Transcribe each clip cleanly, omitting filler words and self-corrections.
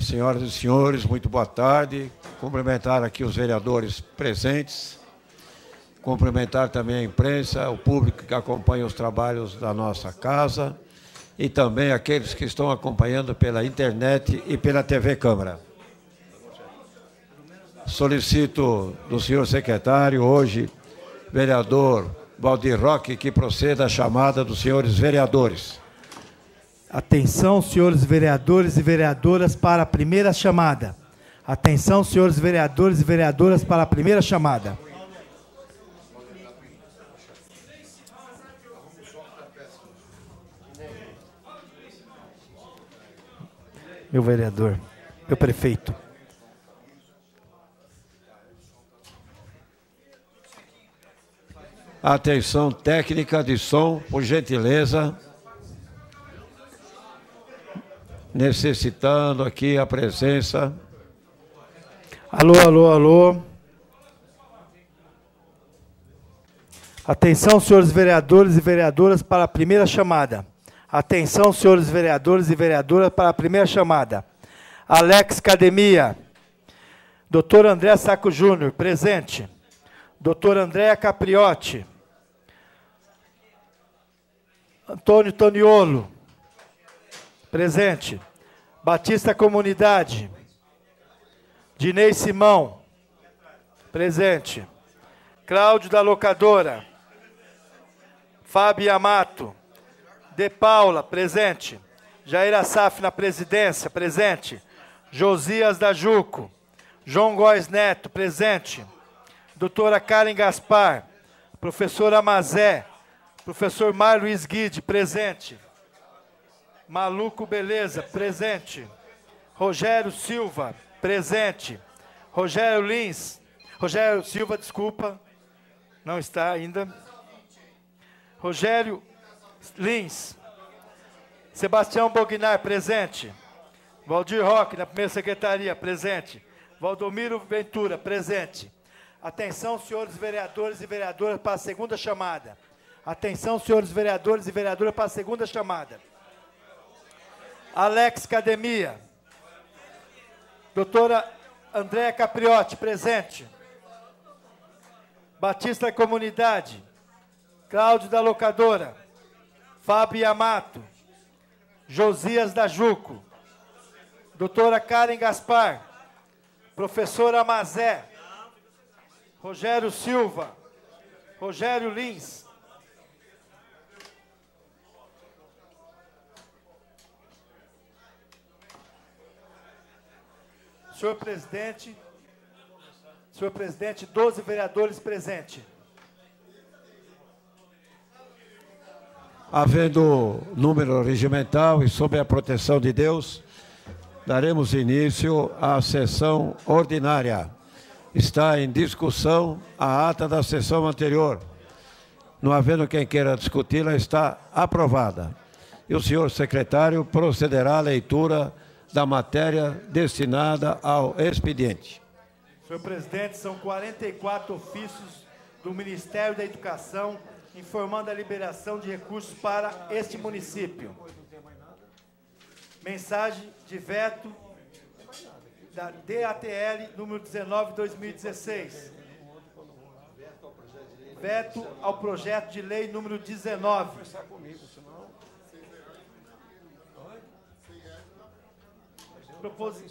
Senhoras e senhores, muito boa tarde. Cumprimentar aqui os vereadores presentes. Cumprimentar também a imprensa, o público que acompanha os trabalhos da nossa casa e também aqueles que estão acompanhando pela internet e pela TV Câmara. Solicito do senhor secretário, hoje, vereador Valdir Roque, que proceda à chamada dos senhores vereadores. Atenção, senhores vereadores e vereadoras, para a primeira chamada. Atenção, senhores vereadores e vereadoras, para a primeira chamada. Meu vereador, meu prefeito. Atenção técnica de som, por gentileza. Necessitando aqui a presença. Alô, alô, alô. Atenção, senhores vereadores e vereadoras, para a primeira chamada. Atenção, senhores vereadores e vereadoras, para a primeira chamada. Alex Academia. Doutor André Saco Júnior, presente. Doutor Andréa Capriotti. Antônio Toniolo, presente. Batista Comunidade. Dinei Simão, presente. Cláudio da Locadora. Fábio Amato. De Paula, presente. Jair Assaf na presidência, presente. Josias da Juco. João Góes Neto, presente. Doutora Karen Gaspar. Professora Mazé. Professor Mar Luiz Guide, presente. Maluco Beleza, presente. Rogério Silva, presente. Rogério Lins. Rogério Silva, desculpa. Não está ainda. Rogério Lins. Sebastião Bognar, presente. Valdir Roque, na primeira secretaria, presente. Valdomiro Ventura, presente. Atenção, senhores vereadores e vereadoras, para a segunda chamada. Atenção, senhores vereadores e vereadoras, para a segunda chamada. Alex Academia. Doutora Andréa Capriotti, presente. Batista Comunidade. Cláudio da Locadora. Fábio Amato. Josias da Juco. Doutora Karen Gaspar. Professora Mazé. Rogério Silva. Rogério Lins. Senhor presidente, 12 vereadores presentes. Havendo número regimental e sob a proteção de Deus, daremos início à sessão ordinária. Está em discussão a ata da sessão anterior. Não havendo quem queira discuti-la, está aprovada. E o senhor secretário procederá à leitura da matéria destinada ao expediente. Senhor presidente, são 44 ofícios do Ministério da Educação informando a liberação de recursos para este município. Mensagem de veto da DATL número 19/2016. Veto ao projeto de lei número 19.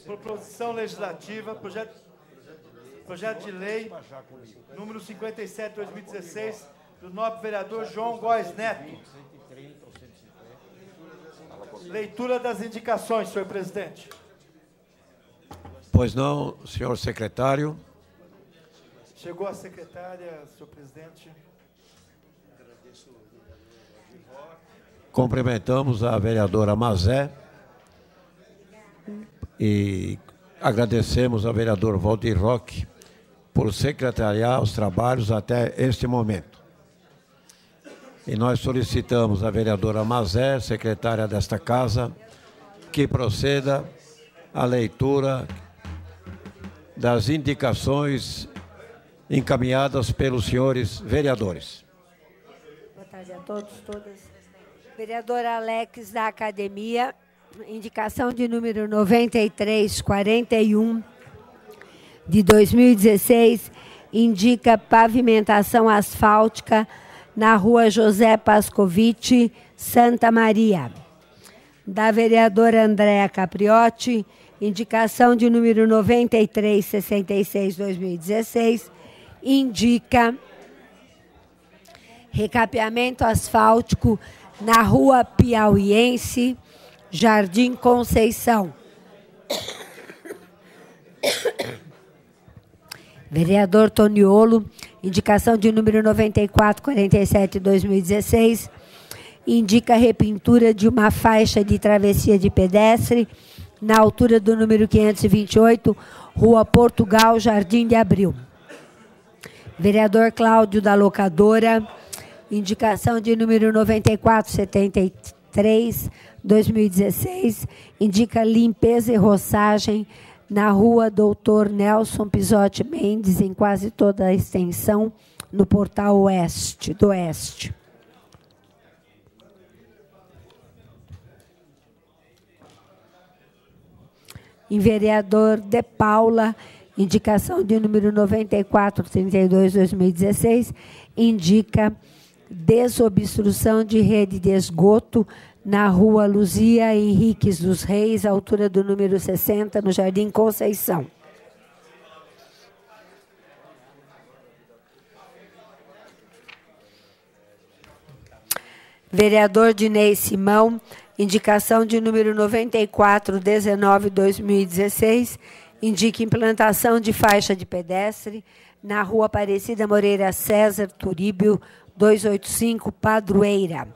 Proposição legislativa, projeto de lei número 57/2016, do nobre vereador João Góes Neto. Leitura das indicações, senhor presidente. Pois não, senhor secretário. Chegou a secretária, senhor presidente. Cumprimentamos a vereadora Mazé e agradecemos ao vereador Valdir Roque por secretariar os trabalhos até este momento. E nós solicitamos à vereadora Mazé, secretária desta casa, que proceda à leitura das indicações encaminhadas pelos senhores vereadores. Boa tarde a todos, todas. Vereador Alex da Academia, Indicação de número 9341 de 2016, indica pavimentação asfáltica na rua José Pascovitch, Santa Maria. Da vereadora Andréa Capriotti, indicação de número 9366 de 2016, indica recapeamento asfáltico na rua Piauiense, Jardim Conceição. Vereador Toniolo, indicação de número 9447 de 2016, indica repintura de uma faixa de travessia de pedestre na altura do número 528, Rua Portugal, Jardim de Abril. Vereador Cláudio da Locadora, indicação de número 9473, 2016, indica limpeza e roçagem na rua Doutor Nelson Pisotti Mendes, em quase toda a extensão, no portal do Oeste. Em vereador De Paula, indicação de número 9432, 2016, indica desobstrução de rede de esgoto na rua Luzia Henriques dos Reis, altura do número 60, no Jardim Conceição. Vereador Dinei Simão, indicação de número 9419, 2016, indica implantação de faixa de pedestre na rua Aparecida Moreira César Turíbio, 285, Padroeira.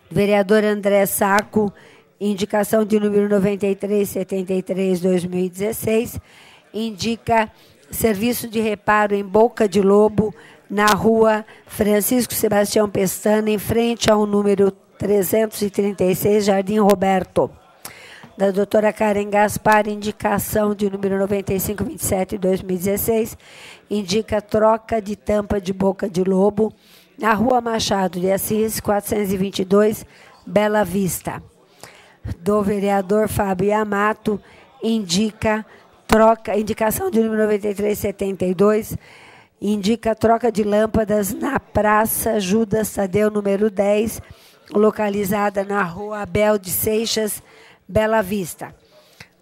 Vereador André Saco, indicação de número 9373, 2016, indica serviço de reparo em Boca de Lobo, na rua Francisco Sebastião Pestana, em frente ao número 336, Jardim Roberto. Da doutora Karen Gaspar, indicação de número 9527, 2016, indica troca de tampa de Boca de Lobo, na rua Machado de Assis, 422, Bela Vista. Do vereador Fábio Amato, indicação de número 9372, indica troca de lâmpadas na Praça Judas Tadeu, número 10, localizada na rua Abel de Seixas, Bela Vista.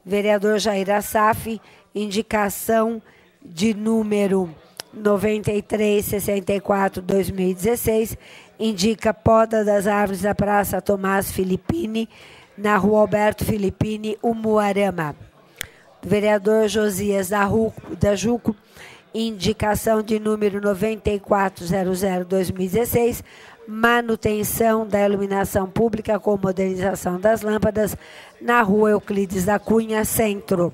Vereador Jair Assaf, indicação de número 9364, 2016, indica poda das árvores da Praça Tomás Filippini, na rua Alberto Filippini, Umuarama. Vereador Josias da Juco, indicação de número 9400, 2016, manutenção da iluminação pública com modernização das lâmpadas na rua Euclides da Cunha, Centro.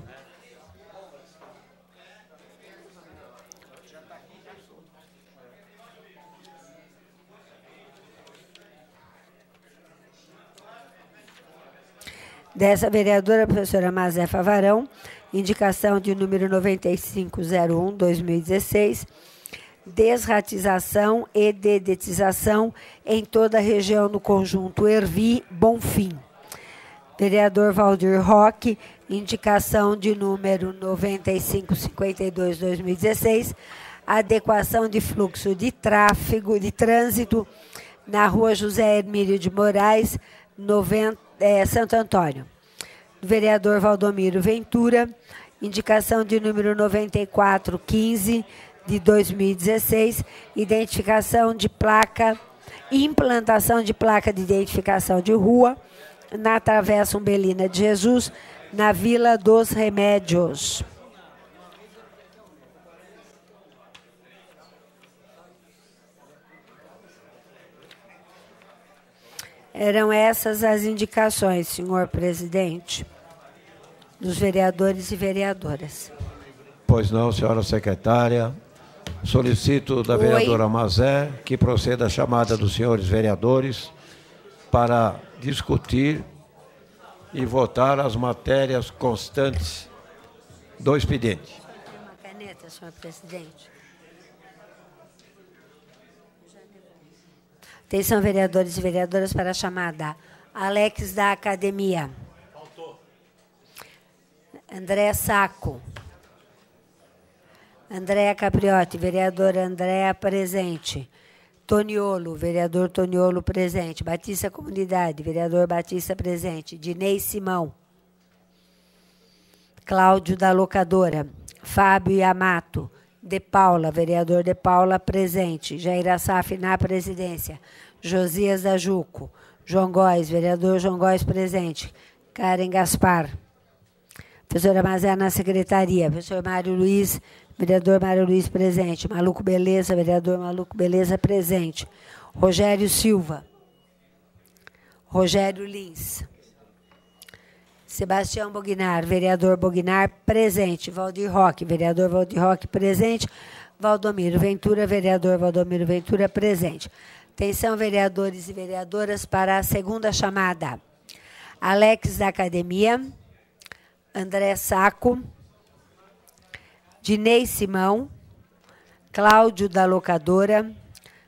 Dessa vereadora, professora Mazefa Varão, indicação de número 9501, 2016, desratização e dedetização em toda a região no conjunto Hervi, Bonfim. Vereador Valdir Roque, indicação de número 9552, 2016, adequação de fluxo de tráfego, de trânsito na rua José Hermílio de Moraes, Santo Antônio. Vereador Valdomiro Ventura, indicação de número 9415, de 2016, identificação de placa, implantação de placa de identificação de rua na Travessa Umbelina de Jesus, na Vila dos Remédios. Eram essas as indicações, senhor presidente, dos vereadores e vereadoras. Pois não, senhora secretária. Solicito da vereadora Mazé que proceda a chamada dos senhores vereadores para discutir e votar as matérias constantes do expediente. Uma caneta, senhor presidente. Atenção, vereadores e vereadoras, para a chamada Alex da Academia. André Saco. Andréa Capriotti, vereadora Andréa, presente. Toniolo, vereador Toniolo, presente. Batista Comunidade, vereador Batista, presente. Dinei Simão. Cláudio da Locadora. Fábio Yamato. De Paula, vereador De Paula, presente. Jair Assaf, na presidência. Josias da Juco. João Góes, vereador João Góes, presente. Karen Gaspar. Professora Mazé, na secretaria. Professor Mário Luiz, vereador Mário Luiz, presente. Maluco Beleza, vereador Maluco Beleza, presente. Rogério Silva. Rogério Lins. Sebastião Bognar, vereador Bognar, presente. Valdir Roque, vereador Valdir Roque, presente. Valdomiro Ventura, vereador Valdomiro Ventura, presente. Atenção, vereadores e vereadoras, para a segunda chamada. Alex da Academia. André Saco. Dinei Simão. Cláudio da Locadora.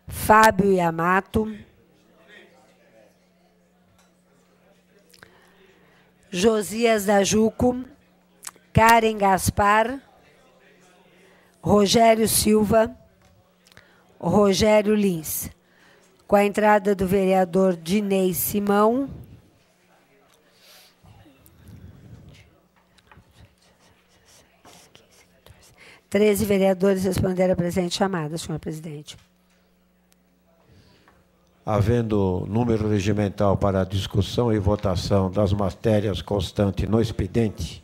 Fábio Yamato. Josias da Juco. Karen Gaspar. Rogério Silva. Rogério Lins. Com a entrada do vereador Dinei Simão. Treze vereadores responderam à presente chamada, senhor presidente. Havendo número regimental para a discussão e votação das matérias constantes no expediente,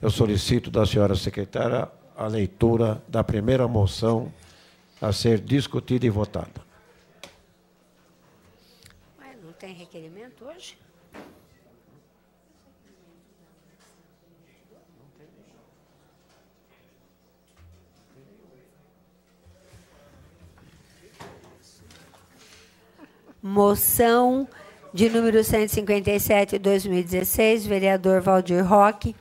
eu solicito da senhora secretária a leitura da primeira moção a ser discutida e votada. Ué, não tem requerimento hoje? Moção de número 157, 2016, vereador Valdir Roque,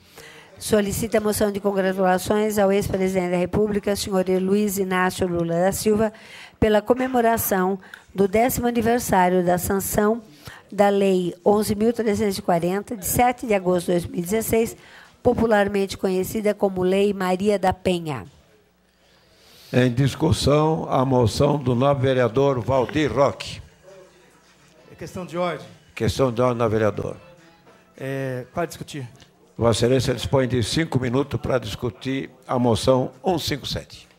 solicita moção de congratulações ao ex-presidente da República, senhor Luiz Inácio Lula da Silva, pela comemoração do 10º aniversário da sanção da Lei 11.340, de 7 de agosto de 2016, popularmente conhecida como Lei Maria da Penha. Em discussão, a moção do nobre vereador Valdir Roque. Questão de ordem. Questão de ordem, vereador. Para discutir. Vossa Excelência dispõe de 5 minutos para discutir a moção 157.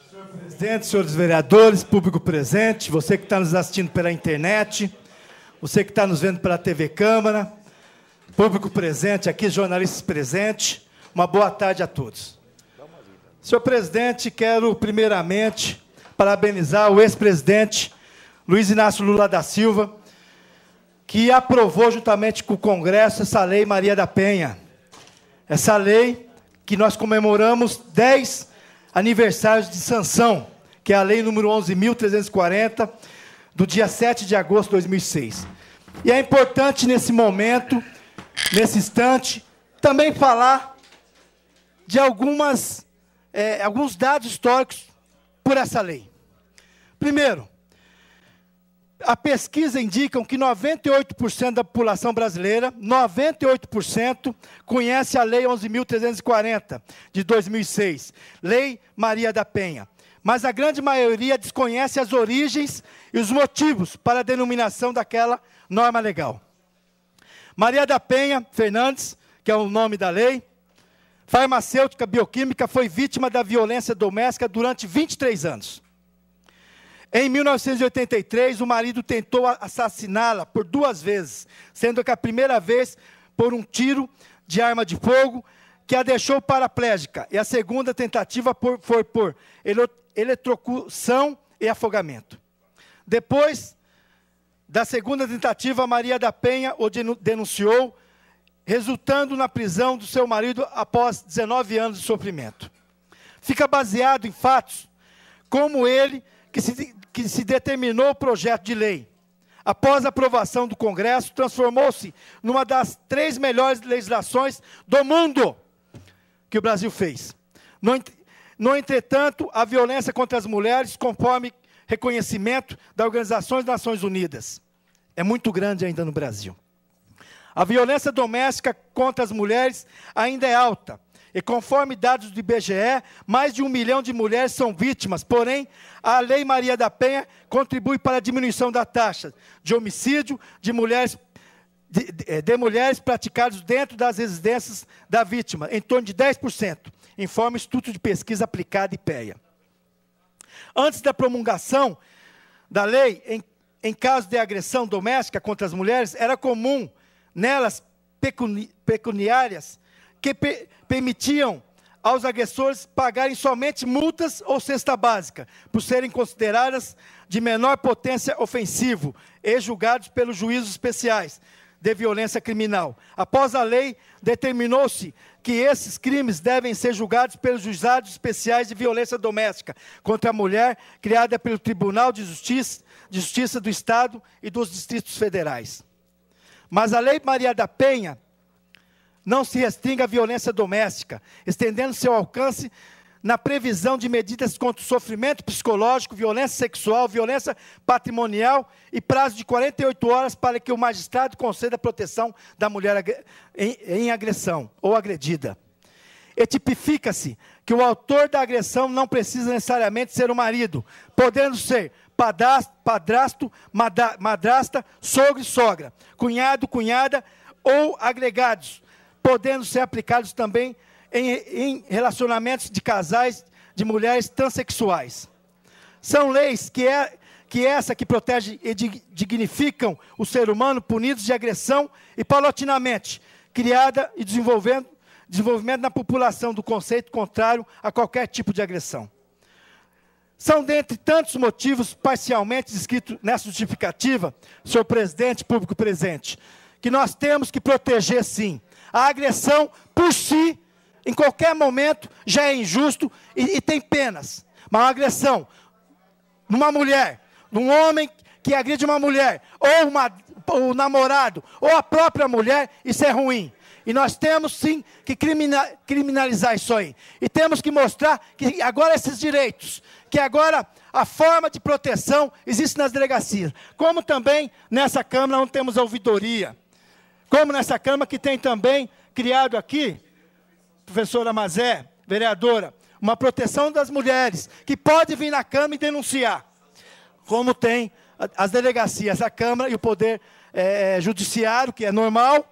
Senhor presidente, senhores vereadores, público presente, você que está nos assistindo pela internet, você que está nos vendo pela TV Câmara, público presente aqui, jornalistas presentes, uma boa tarde a todos. Senhor presidente, quero primeiramente parabenizar o ex-presidente Luiz Inácio Lula da Silva, que aprovou juntamente com o Congresso essa Lei Maria da Penha. Essa lei que nós comemoramos 10 aniversários de sanção, que é a Lei número 11.340, do dia 7 de agosto de 2006. E é importante nesse momento, nesse instante, também falar de alguns dados históricos por essa lei. Primeiro, a pesquisa indica que 98% da população brasileira, 98%, conhece a Lei 11.340, de 2006, Lei Maria da Penha. Mas a grande maioria desconhece as origens e os motivos para a denominação daquela norma legal. Maria da Penha Fernandes, que é o nome da lei, farmacêutica bioquímica, foi vítima da violência doméstica durante 23 anos. Em 1983, o marido tentou assassiná-la por 2 vezes, sendo que a primeira vez por um tiro de arma de fogo, que a deixou paraplégica, e a segunda tentativa foi por eletrocução e afogamento. Depois da segunda tentativa, Maria da Penha o denunciou, resultando na prisão do seu marido após 19 anos de sofrimento. Fica baseado em fatos como ele, que se determinou o projeto de lei. Após a aprovação do Congresso, transformou-se numa das 3 melhores legislações do mundo que o Brasil fez. No entretanto, a violência contra as mulheres, conforme reconhecimento da Organização das Nações Unidas. é muito grande ainda no Brasil. A violência doméstica contra as mulheres ainda é alta. E conforme dados do IBGE, mais de 1 milhão de mulheres são vítimas. Porém, a Lei Maria da Penha contribui para a diminuição da taxa de homicídio de mulheres praticados dentro das residências da vítima, em torno de 10%, informa o Instituto de Pesquisa Aplicada IPEA. Antes da promulgação da lei, em caso de agressão doméstica contra as mulheres, era comum nelas pecuniárias que permitiam aos agressores pagarem somente multas ou cesta básica, por serem consideradas de menor potência ofensivo e julgados pelos juízos especiais de violência criminal. Após a lei, determinou-se que esses crimes devem ser julgados pelos juizados especiais de violência doméstica contra a mulher, criada pelo Tribunal de Justiça do Estado e dos Distritos Federais. Mas a Lei Maria da Penha não se restringe à violência doméstica, estendendo seu alcance na previsão de medidas contra o sofrimento psicológico, violência sexual, violência patrimonial e prazo de 48 horas para que o magistrado conceda proteção da mulher em agressão ou agredida. E tipifica-se que o autor da agressão não precisa necessariamente ser o marido, podendo ser padrasto, madrasta, sogro e sogra, cunhado, cunhada ou agregados, podendo ser aplicados também em relacionamentos de casais de mulheres transexuais. São leis que protegem e dignificam o ser humano, punidos de agressão e paulatinamente criada e desenvolvimento na população do conceito contrário a qualquer tipo de agressão. São dentre tantos motivos parcialmente descritos nessa justificativa, senhor presidente, público presente, que nós temos que proteger, sim. A agressão, por si, em qualquer momento, já é injusto e tem penas. Mas a agressão numa mulher, num homem que agride uma mulher, ou o namorado, ou a própria mulher, isso é ruim. E nós temos, sim, que criminalizar isso aí. E temos que mostrar que agora esses direitos, que agora a forma de proteção existe nas delegacias. Como também nessa Câmara onde temos a ouvidoria. Como nessa Câmara que tem também criado aqui, professora Mazé, vereadora, uma proteção das mulheres, que pode vir na Câmara e denunciar. Como tem as delegacias, a Câmara e o Poder Judiciário, que é normal,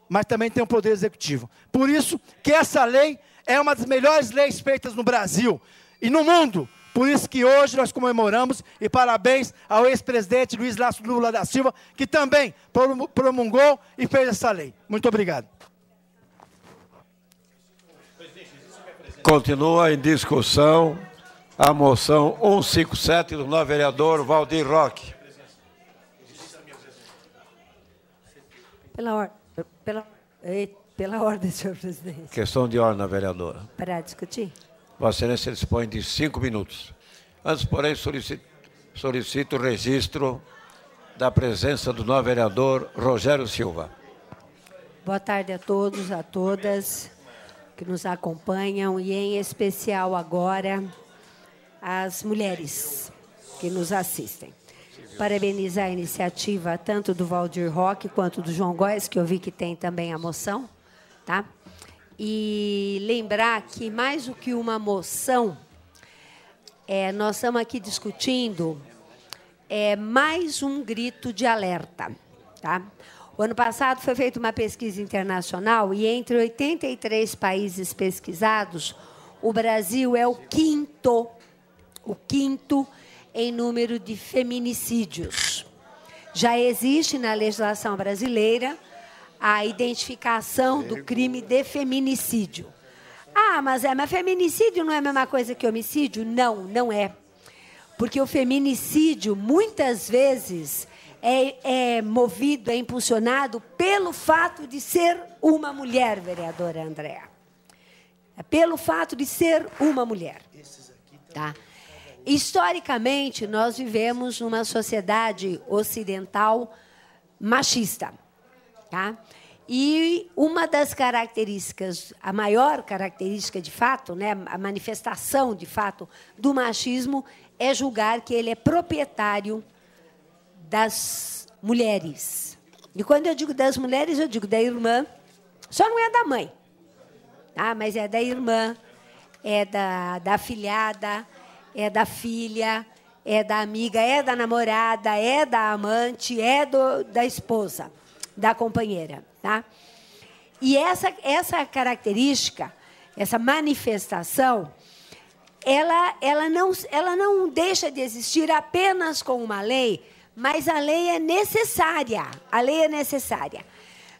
mas também tem o Poder Executivo. Por isso que essa lei é uma das melhores leis feitas no Brasil e no mundo. Por isso que hoje nós comemoramos, e parabéns ao ex-presidente Luiz Inácio Lula da Silva, que também promulgou e fez essa lei. Muito obrigado. Continua em discussão a moção 157 do novo vereador Valdir Roque. Pela ordem, senhor presidente. Questão de ordem, vereadora. Para discutir? Vossa Excelência dispõe de 5 minutos. Antes, porém, solicito o registro da presença do novo vereador Rogério Silva. Boa tarde a todos, a todas que nos acompanham e, em especial, agora, as mulheres que nos assistem. Parabenizar a iniciativa tanto do Valdir Roque quanto do João Góes, que eu vi que tem também a moção, tá? E lembrar que, mais do que uma moção, nós estamos aqui discutindo mais um grito de alerta, tá? O ano passado foi feita uma pesquisa internacional e, entre 83 países pesquisados, o Brasil é o quinto em número de feminicídios. Já existe na legislação brasileira a identificação do crime de feminicídio. Ah, mas feminicídio não é a mesma coisa que homicídio? Não, não é. Porque o feminicídio, muitas vezes, é movido, é impulsionado pelo fato de ser uma mulher, vereadora Andréa. É pelo fato de ser uma mulher. Tá? Historicamente, nós vivemos numa sociedade ocidental machista. Tá? E uma das características, a maior característica de fato, né, a manifestação de fato do machismo é julgar que ele é proprietário das mulheres. E quando eu digo das mulheres, eu digo da irmã, só não é da mãe, tá? Mas é da irmã, é da afilhada, é da filha, é da amiga, é da namorada, é da amante, é da esposa, da companheira, tá? E essa característica, essa manifestação, ela não deixa de existir apenas com uma lei, mas a lei é necessária. A lei é necessária.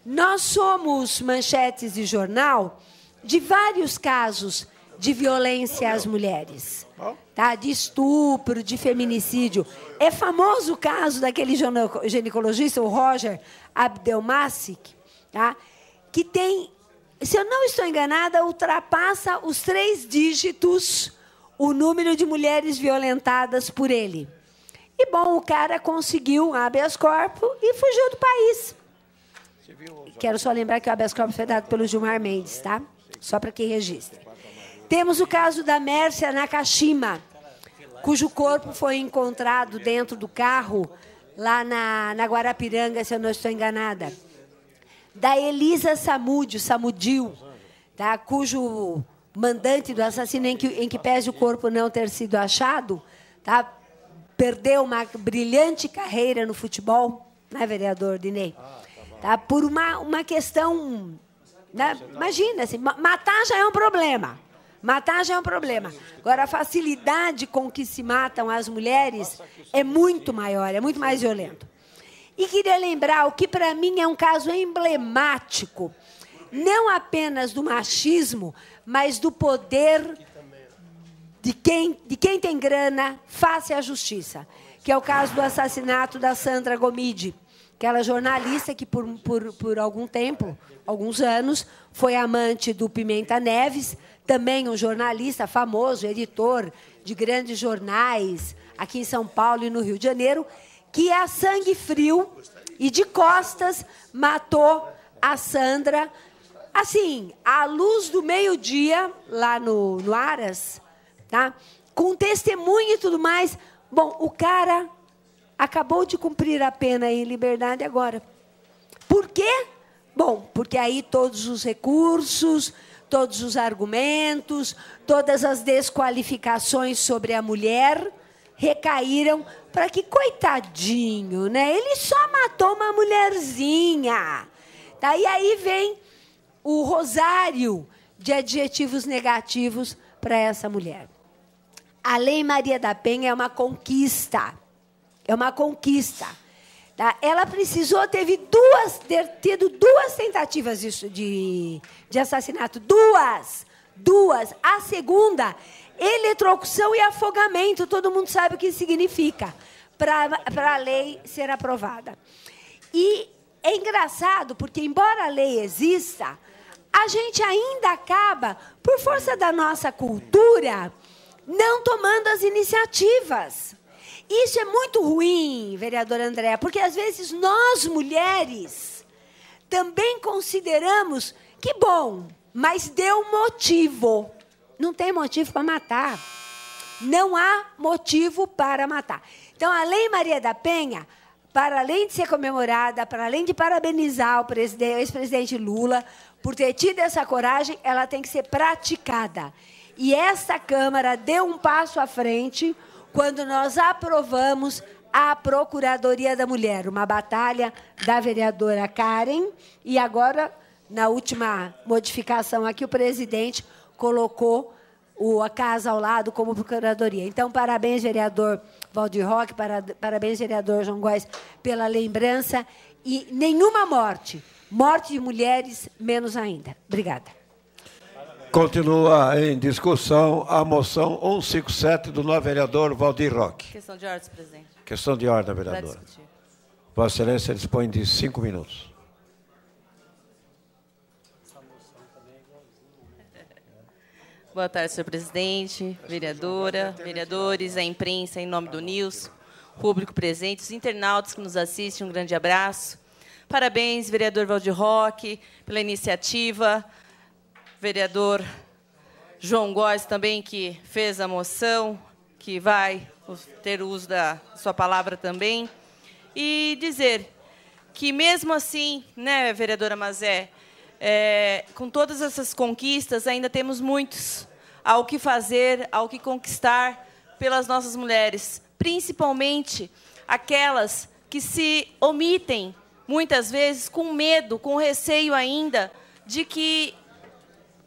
Nós somos manchetes de jornal de vários casos de violência às mulheres, tá? De estupro, de feminicídio. É famoso o caso daquele ginecologista, o Roger Abdelmassik, tá? Que tem, se eu não estou enganada, ultrapassa os 3 dígitos o número de mulheres violentadas por ele. E, bom, o cara conseguiu um habeas corpus e fugiu do país. Quero só lembrar que o habeas corpus foi dado pelo Gilmar Mendes, tá? Só para quem registra. Temos o caso da Mércia Nakashima, cujo corpo foi encontrado dentro do carro, lá na Guarapiranga, se eu não estou enganada. Da Elisa Samudil, tá? Cujo mandante do assassino, em que pese o corpo não ter sido achado, tá? Perdeu uma brilhante carreira no futebol, né, vereador Dinei? Tá? Por uma questão, né? Imagina, assim, matar já é um problema. Matar já é um problema. Agora, a facilidade com que se matam as mulheres é muito maior, é muito mais violento. E queria lembrar o que, para mim, é um caso emblemático, não apenas do machismo, mas do poder de quem tem grana face à justiça, que é o caso do assassinato da Sandra Gomide, aquela jornalista que, por algum tempo, alguns anos, foi amante do Pimenta Neves, também um jornalista famoso, editor de grandes jornais aqui em São Paulo e no Rio de Janeiro, que a sangue frio e de costas matou a Sandra, assim, à luz do meio-dia, lá no Aras, tá? Com testemunho e tudo mais. Bom, o cara acabou de cumprir a pena em liberdade agora. Por quê? Bom, porque aí todos os recursos, todos os argumentos, todas as desqualificações sobre a mulher recaíram para que, coitadinho, né? Ele só matou uma mulherzinha. Tá? E aí vem o rosário de adjetivos negativos para essa mulher. A Lei Maria da Penha é uma conquista. É uma conquista. Tá? Ela precisou ter tido 2 tentativas de assassinato. Duas. A segunda, eletrocução e afogamento. Todo mundo sabe o que significa para a lei ser aprovada. E é engraçado, porque, embora a lei exista, a gente ainda acaba, por força da nossa cultura, não tomando as iniciativas. Isso é muito ruim, vereadora Andréa, porque, às vezes, nós, mulheres, também consideramos que, bom, mas deu motivo. Não tem motivo para matar. Não há motivo para matar. Então, a Lei Maria da Penha, para além de ser comemorada, para além de parabenizar o ex-presidente Lula por ter tido essa coragem, ela tem que ser praticada. E esta Câmara deu um passo à frente quando nós aprovamos a Procuradoria da Mulher, uma batalha da vereadora Karen, e agora, na última modificação aqui, o presidente colocou a casa ao lado como Procuradoria. Então, parabéns, vereador Valdir Roque, parabéns, vereador João Góes, pela lembrança, e nenhuma morte de mulheres, menos ainda. Obrigada. Continua em discussão a moção 157 do novo vereador Valdir Roque. Questão de ordem, presidente. Questão de ordem, vereadora. Vossa Excelência dispõe de 5 minutos. Boa tarde, senhor presidente, vereadora, vereadores, a imprensa, em nome do Nils, público presente, os internautas que nos assistem, um grande abraço. Parabéns, vereador Valdir Roque, pela iniciativa. Vereador João Góes também, que fez a moção, que vai ter uso da sua palavra também. e dizer que, mesmo assim, né, vereadora Mazé, com todas essas conquistas, ainda temos muitos ao que fazer, ao que conquistar pelas nossas mulheres, principalmente aquelas que se omitem, muitas vezes, com medo, com receio ainda, de que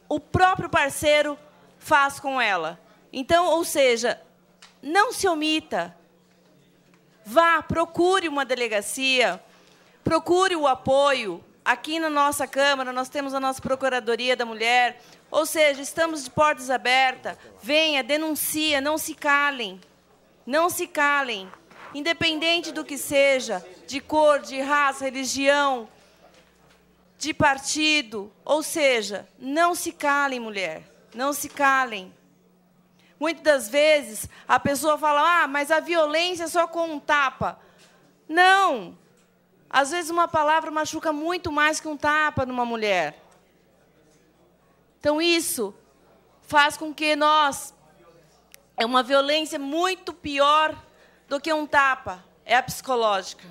o próprio parceiro faz com ela. Então, ou seja, não se omita. Vá, procure uma delegacia, procure o apoio. Aqui na nossa Câmara, nós temos a nossa Procuradoria da Mulher, ou seja, estamos de portas abertas. Venha, denuncia, não se calem. Não se calem. Independente do que seja, de cor, de raça, religião, de partido, ou seja, não se calem, mulher, não se calem. Muitas das vezes, a pessoa fala, mas a violência é só com um tapa. Não. Às vezes, uma palavra machuca muito mais que um tapa numa mulher. Então, isso faz com que é uma violência muito pior do que um tapa, é a psicológica.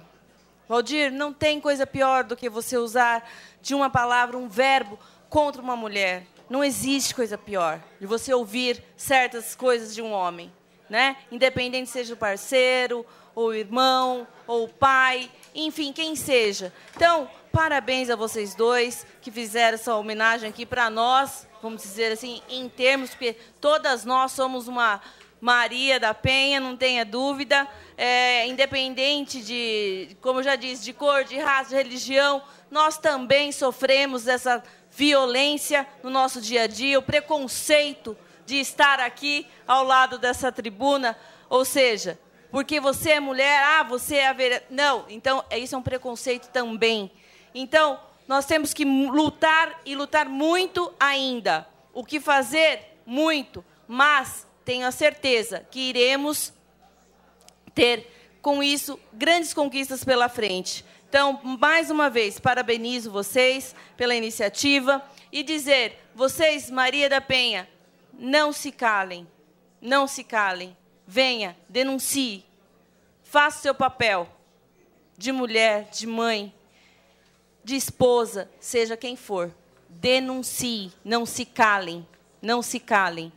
Valdir, não tem coisa pior do que você usar de uma palavra, um verbo, contra uma mulher. Não existe coisa pior de você ouvir certas coisas de um homem, né? Independente seja o parceiro, ou o irmão, ou o pai, enfim, quem seja. Então, parabéns a vocês dois que fizeram essa homenagem aqui para nós, vamos dizer assim, em termos, porque todas nós somos uma Maria da Penha, não tenha dúvida, independente de, como eu já disse, de cor, de raça, de religião, nós também sofremos essa violência no nosso dia a dia, o preconceito de estar aqui ao lado dessa tribuna, ou seja, porque você é mulher, você é a vereadora. Não, então, isso é um preconceito também. Então, nós temos que lutar e lutar muito ainda. O que fazer? Muito, mas tenho a certeza que iremos ter, com isso, grandes conquistas pela frente. Então, mais uma vez, parabenizo vocês pela iniciativa e dizer, vocês, Maria da Penha, não se calem, não se calem. Venha, denuncie, faça o seu papel de mulher, de mãe, de esposa, seja quem for. Denuncie, não se calem, não se calem.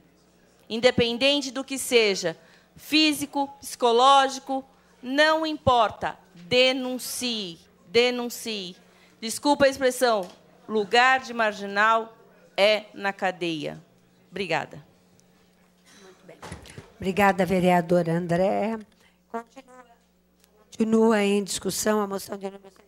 Independente do que seja, físico, psicológico, não importa, denuncie, denuncie. Desculpa a expressão, lugar de marginal é na cadeia. Obrigada. Muito bem. Obrigada, vereadora Andréa. Continua em discussão a moção de número 151.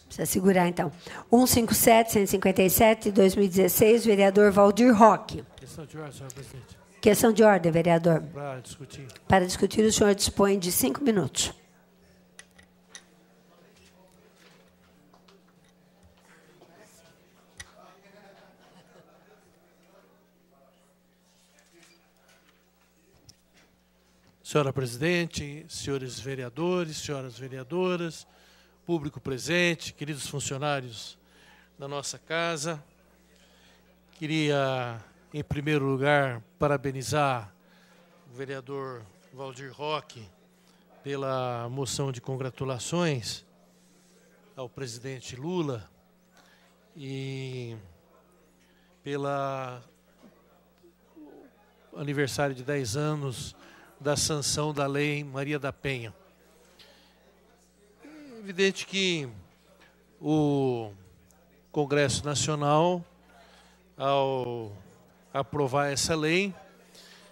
Precisa segurar, então. 157, 157, 2016, vereador Valdir Roque. Questão de ordem, senhor presidente. Questão de ordem, vereador. Para discutir. Para discutir, o senhor dispõe de 5 minutos. Senhora presidente, senhores vereadores, senhoras vereadoras, público presente, queridos funcionários da nossa casa, queria, em primeiro lugar, parabenizar o vereador Valdir Roque pela moção de congratulações ao presidente Lula e pela aniversário de 10 anos da sanção da Lei Maria da Penha. É evidente que o Congresso Nacional, ao aprovar essa lei,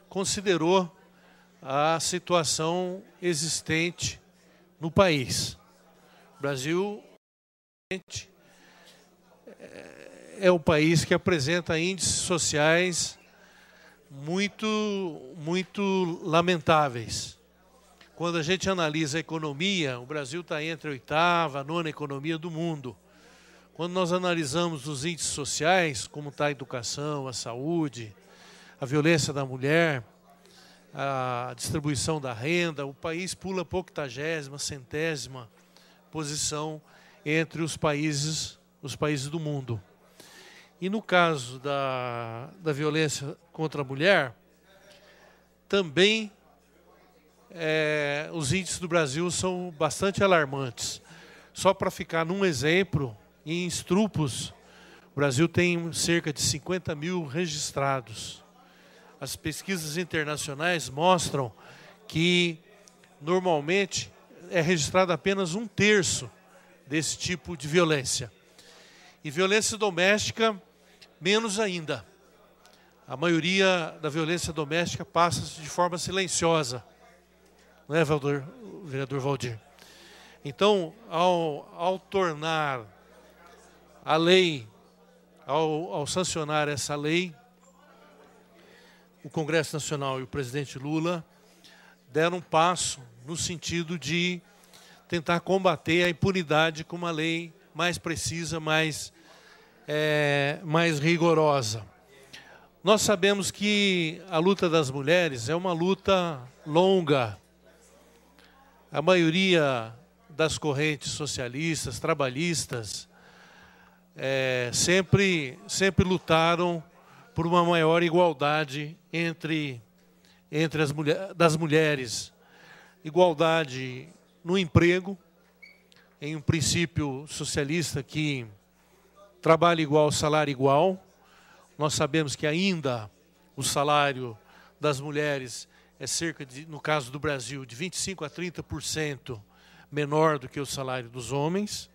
considerou a situação existente no país. O Brasil é o país que apresenta índices sociais muito lamentáveis. Quando a gente analisa a economia, o Brasil está entre a 8ª, a 9ª economia do mundo. Quando nós analisamos os índices sociais, como está a educação, a saúde, a violência da mulher, a distribuição da renda, o país pula para a 80ª, 100ª posição entre os países do mundo. E no caso da violência contra a mulher, também os índices do Brasil são bastante alarmantes. Só para ficar num exemplo, em estrupos, o Brasil tem cerca de 50 mil registrados. As pesquisas internacionais mostram que, normalmente, é registrado apenas 1/3 desse tipo de violência. E violência doméstica, menos ainda. A maioria da violência doméstica passa de forma silenciosa. Não é, vereador Valdir? Então, ao tornar a lei, ao sancionar essa lei, o Congresso Nacional e o presidente Lula deram um passo no sentido de tentar combater a impunidade com uma lei mais precisa, mais rigorosa. Nós sabemos que a luta das mulheres é uma luta longa. A maioria das correntes socialistas, trabalhistas, sempre lutaram por uma maior igualdade entre das mulheres. Igualdade no emprego, em um princípio socialista que trabalho igual, salário igual. Nós sabemos que ainda o salário das mulheres é cerca de, no caso do Brasil, de 25% a 30% menor do que o salário dos homens.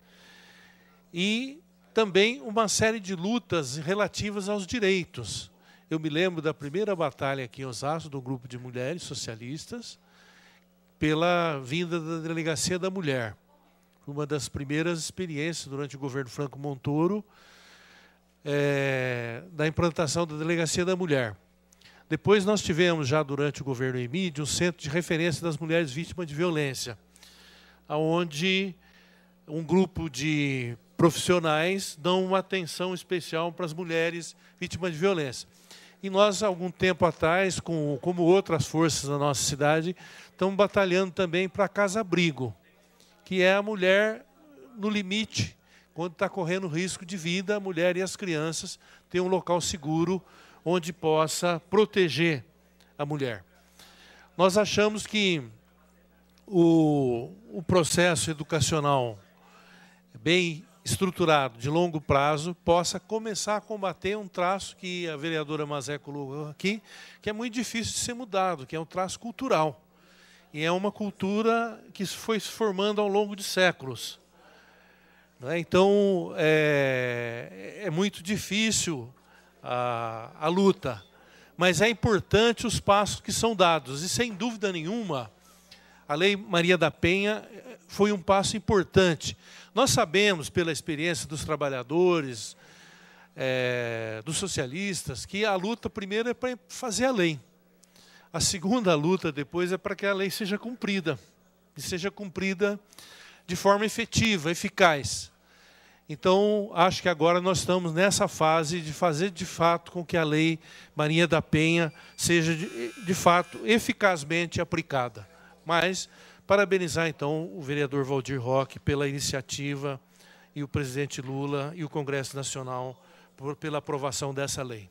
E também uma série de lutas relativas aos direitos. Eu me lembro da primeira batalha aqui em Osasco, do grupo de mulheres socialistas, pela vinda da Delegacia da Mulher. Uma das primeiras experiências durante o governo Franco Montoro, da implantação da Delegacia da Mulher. Depois nós tivemos, já durante o governo Emídio, um centro de referência das mulheres vítimas de violência, onde um grupo de profissionais dão uma atenção especial para as mulheres vítimas de violência. E nós, há algum tempo atrás, como outras forças da nossa cidade, estamos batalhando também para a casa-abrigo, que é a mulher no limite, quando está correndo risco de vida, a mulher e as crianças têm um local seguro onde possa proteger a mulher. Nós achamos que o processo educacional bem estruturado, de longo prazo, possa começar a combater um traço que a vereadora Mazé colocou aqui, que é muito difícil de ser mudado, que é um traço cultural. E é uma cultura que foi se formando ao longo de séculos. Então, é muito difícil a luta, mas é importante os passos que são dados. E, sem dúvida nenhuma, a Lei Maria da Penha foi um passo importante. Nós sabemos, pela experiência dos trabalhadores, dos socialistas, que a luta primeiro é para fazer a lei. A segunda luta depois é para que a lei seja cumprida. E seja cumprida de forma efetiva, eficaz. Então, acho que agora nós estamos nessa fase de fazer de fato com que a Lei Maria da Penha seja de fato eficazmente aplicada. Mas parabenizar então o vereador Valdir Roque pela iniciativa e o presidente Lula e o Congresso Nacional pela aprovação dessa lei.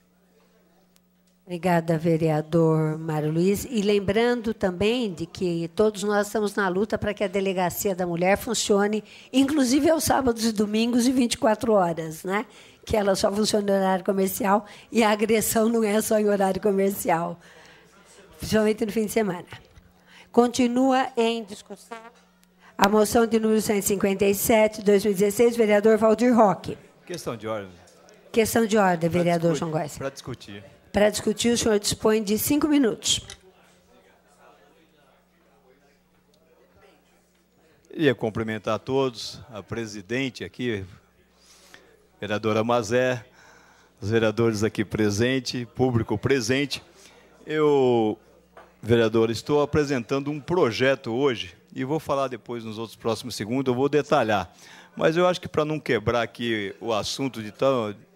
Obrigada, vereador Mário Luiz. E lembrando também de que todos nós estamos na luta para que a Delegacia da Mulher funcione, inclusive aos sábados e domingos e 24 horas, né? Que ela só funciona em horário comercial e a agressão não é só em horário comercial, principalmente no fim de semana. Continua em discussão a moção de número 157, 2016, vereador Valdir Roque. Questão de ordem. Questão de ordem, vereador João Góes. Para discutir. Para discutir, o senhor dispõe de 5 minutos. Queria cumprimentar a todos, a presidente aqui, vereadora Mazé, os vereadores aqui presentes, público presente. Eu, vereador, estou apresentando um projeto hoje, e vou falar depois nos outros próximos segundos, eu vou detalhar. Mas eu acho que para não quebrar aqui o assunto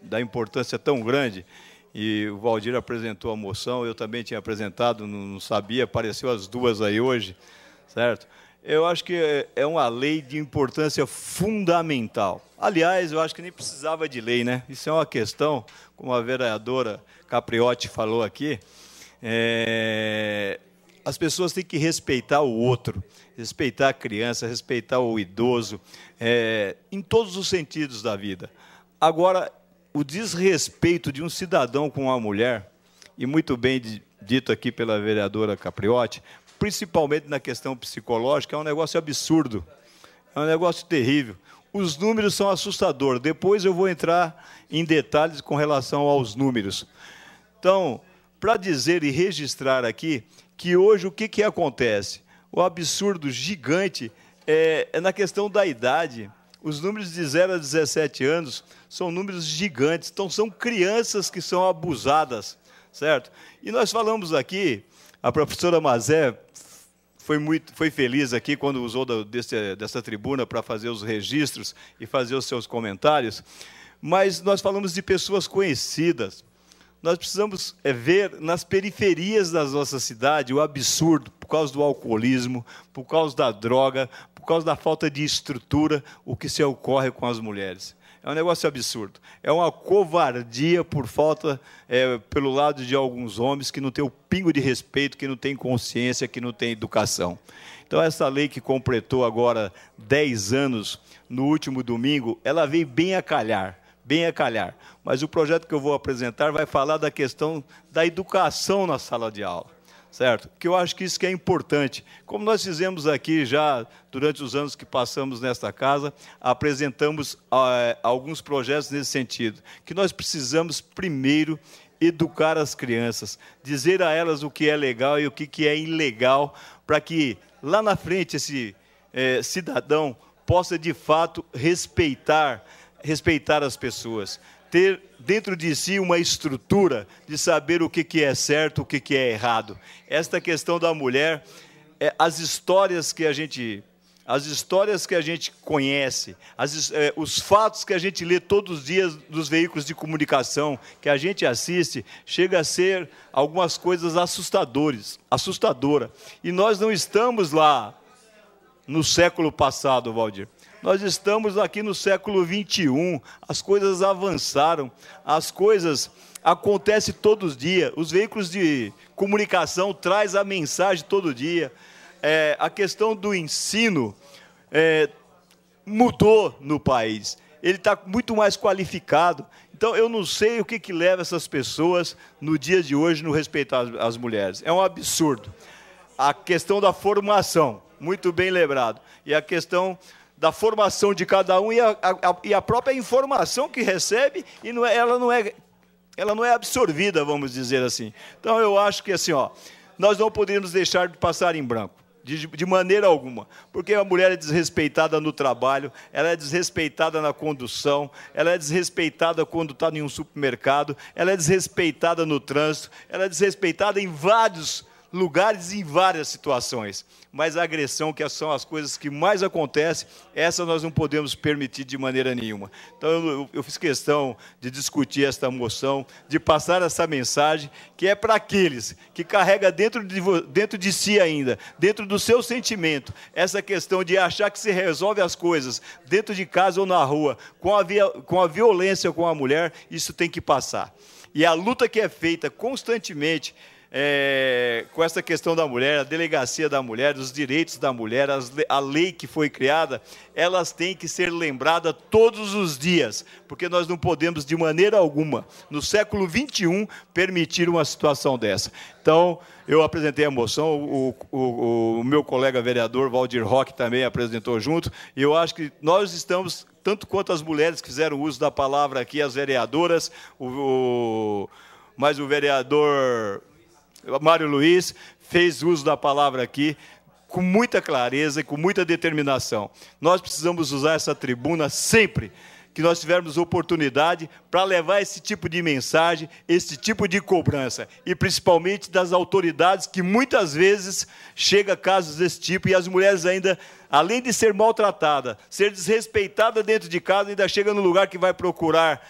da importância tão grande, e o Valdir apresentou a moção, eu também tinha apresentado, não sabia, apareceu as duas aí hoje, certo? Eu acho que é uma lei de importância fundamental. Aliás, eu acho que nem precisava de lei, né? Isso é uma questão, como a vereadora Capriotti falou aqui, as pessoas têm que respeitar o outro, respeitar a criança, respeitar o idoso, em todos os sentidos da vida. Agora, o desrespeito de um cidadão com uma mulher, e muito bem dito aqui pela vereadora Capriotti, principalmente na questão psicológica, é um negócio absurdo, é um negócio terrível. Os números são assustadores, depois eu vou entrar em detalhes com relação aos números. Então, para dizer e registrar aqui, que hoje o que acontece? O absurdo gigante é na questão da idade. Os números de 0 a 17 anos são números gigantes, então são crianças que são abusadas, certo? E nós falamos aqui, a professora Mazé foi feliz aqui quando usou dessa tribuna para fazer os registros e fazer os seus comentários, mas nós falamos de pessoas conhecidas. Nós precisamos ver nas periferias da nossa cidade o absurdo, por causa do alcoolismo, por causa da droga, por causa da falta de estrutura, o que se ocorre com as mulheres. É um negócio absurdo. É uma covardia por falta, pelo lado de alguns homens que não têm o pingo de respeito, que não têm consciência, que não têm educação. Então, essa lei que completou agora 10 anos, no último domingo, ela veio bem a calhar. Mas o projeto que eu vou apresentar vai falar da questão da educação na sala de aula, certo? Que eu acho que isso que é importante. Como nós fizemos aqui já durante os anos que passamos nesta casa, apresentamos alguns projetos nesse sentido, que nós precisamos primeiro educar as crianças, dizer a elas o que é legal e o que é ilegal, para que lá na frente esse cidadão possa de fato respeitar as pessoas, ter dentro de si uma estrutura de saber o que é certo, o que é errado. Esta questão da mulher, as histórias que a gente conhece, os fatos que a gente lê todos os dias nos veículos de comunicação, que a gente assiste, chega a ser algumas coisas assustadora. E nós não estamos lá no século passado, Valdir. Nós estamos aqui no século XXI, as coisas avançaram, as coisas acontecem todos os dias, os veículos de comunicação trazem a mensagem todo dia, a questão do ensino mudou no país, ele está muito mais qualificado. Então, eu não sei o que leva essas pessoas, no dia de hoje, no respeito às mulheres. É um absurdo. A questão da formação, muito bem lembrado, e a questão da formação de cada um e a própria informação que recebe, e ela não é absorvida, vamos dizer assim. Então, eu acho que assim, nós não podemos deixar de passar em branco, de maneira alguma, porque a mulher é desrespeitada no trabalho, ela é desrespeitada na condução, ela é desrespeitada quando está em um supermercado, ela é desrespeitada no trânsito, ela é desrespeitada em vários lugares e em várias situações, mas a agressão, que são as coisas que mais acontecem, essa nós não podemos permitir de maneira nenhuma. Então, eu fiz questão de discutir esta moção, de passar essa mensagem, que é para aqueles que carregam dentro de si ainda, dentro do seu sentimento, essa questão de achar que se resolve as coisas dentro de casa ou na rua, com a violência com a mulher, isso tem que passar. E a luta que é feita constantemente, com essa questão da mulher, a delegacia da mulher, os direitos da mulher, a lei que foi criada, elas têm que ser lembradas todos os dias, porque nós não podemos, de maneira alguma, no século XXI, permitir uma situação dessa. Então, eu apresentei a moção, o meu colega vereador, Valdir Roque, também apresentou junto, e eu acho que nós estamos, tanto quanto as mulheres que fizeram uso da palavra aqui, as vereadoras, mas o vereador Mário Luiz fez uso da palavra aqui com muita clareza e com muita determinação. Nós precisamos usar essa tribuna sempre que nós tivermos oportunidade para levar esse tipo de mensagem, esse tipo de cobrança, e principalmente das autoridades, que muitas vezes chega a casos desse tipo, e as mulheres ainda, além de ser maltratada, ser desrespeitada dentro de casa, ainda chega no lugar que vai procurar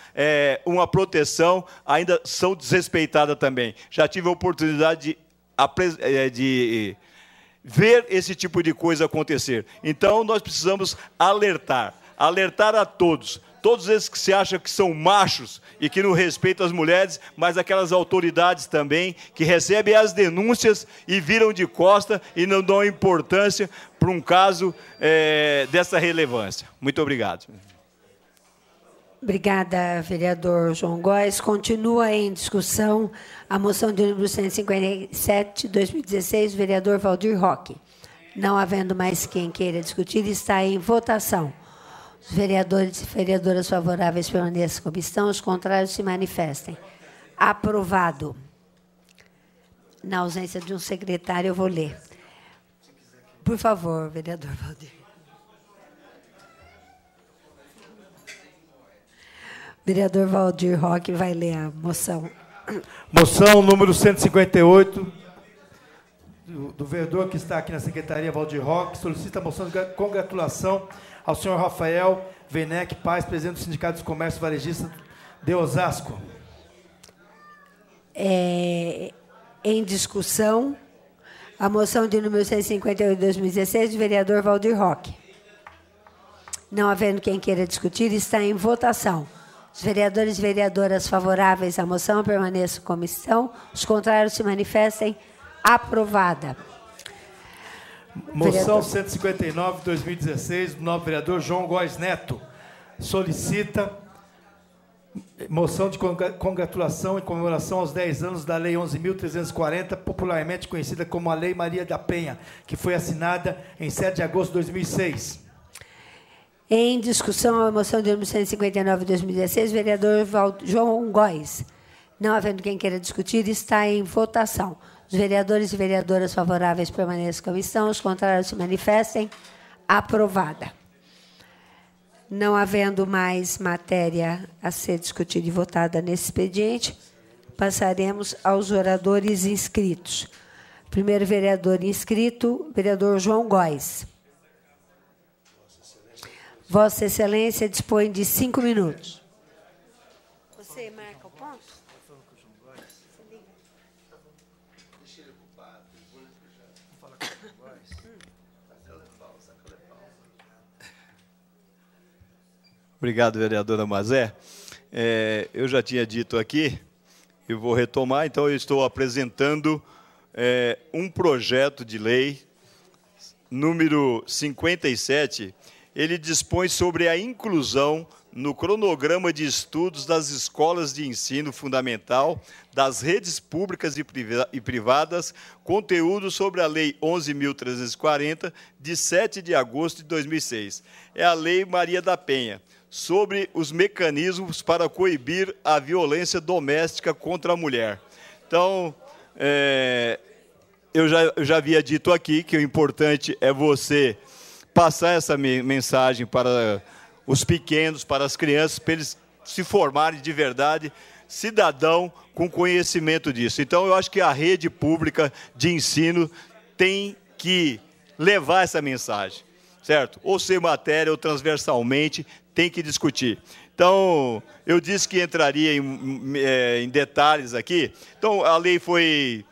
uma proteção, ainda são desrespeitadas também. Já tive a oportunidade de ver esse tipo de coisa acontecer. Então, nós precisamos alertar a todos, todos esses que se acham que são machos e que não respeitam as mulheres, mas aquelas autoridades também que recebem as denúncias e viram de costa e não dão importância para um caso dessa relevância. Muito obrigado. Obrigada, vereador João Góes. Continua em discussão a moção de número 157, 2016, vereador Valdir Roque. Não havendo mais quem queira discutir, está em votação. Os vereadores e vereadoras favoráveis permaneçam como estão, os contrários se manifestem. Aprovado. Na ausência de um secretário, eu vou ler. Por favor, vereador Valdir. Vereador Valdir Roque vai ler a moção. Moção número 158, do vereador que está aqui na Secretaria, Valdir Roque, solicita a moção de congratulação ao senhor Rafael Venec Paz, presidente do Sindicato dos Comércios Varejistas de Osasco. Em discussão, a moção de número 158 de 2016, do vereador Valdir Roque. Não havendo quem queira discutir, está em votação. Os vereadores e vereadoras favoráveis à moção permaneçam como estão, os contrários se manifestem. Aprovada. Moção 159 de 2016, do novo vereador João Góes Neto. Solicita moção de congratulação em comemoração aos 10 anos da Lei 11.340, popularmente conhecida como a Lei Maria da Penha, que foi assinada em 7 de agosto de 2006. Em discussão, a moção de número 159 de 2016, vereador João Góes. Não havendo quem queira discutir, está em votação. Os vereadores e vereadoras favoráveis permaneçam como estão, os contrários se manifestem. Aprovada. Não havendo mais matéria a ser discutida e votada nesse expediente, passaremos aos oradores inscritos. Primeiro vereador inscrito, vereador João Góes. Vossa Excelência dispõe de 5 minutos. Você marca o ponto? Obrigado, vereadora Mazé. Eu já tinha dito aqui, eu vou retomar, então eu estou apresentando um projeto de lei, número 57, ele dispõe sobre a inclusão no cronograma de estudos das escolas de ensino fundamental, das redes públicas e privadas, conteúdo sobre a Lei 11.340, de 7 de agosto de 2006. É a Lei Maria da Penha, sobre os mecanismos para coibir a violência doméstica contra a mulher. Então, eu já havia dito aqui que o importante é você passar essa mensagem para os pequenos, para as crianças, para eles se formarem de verdade cidadão com conhecimento disso. Então, eu acho que a rede pública de ensino tem que levar essa mensagem, certo? Ou ser matéria ou transversalmente, tem que discutir. Então, eu disse que entraria em detalhes aqui. Então, a lei foi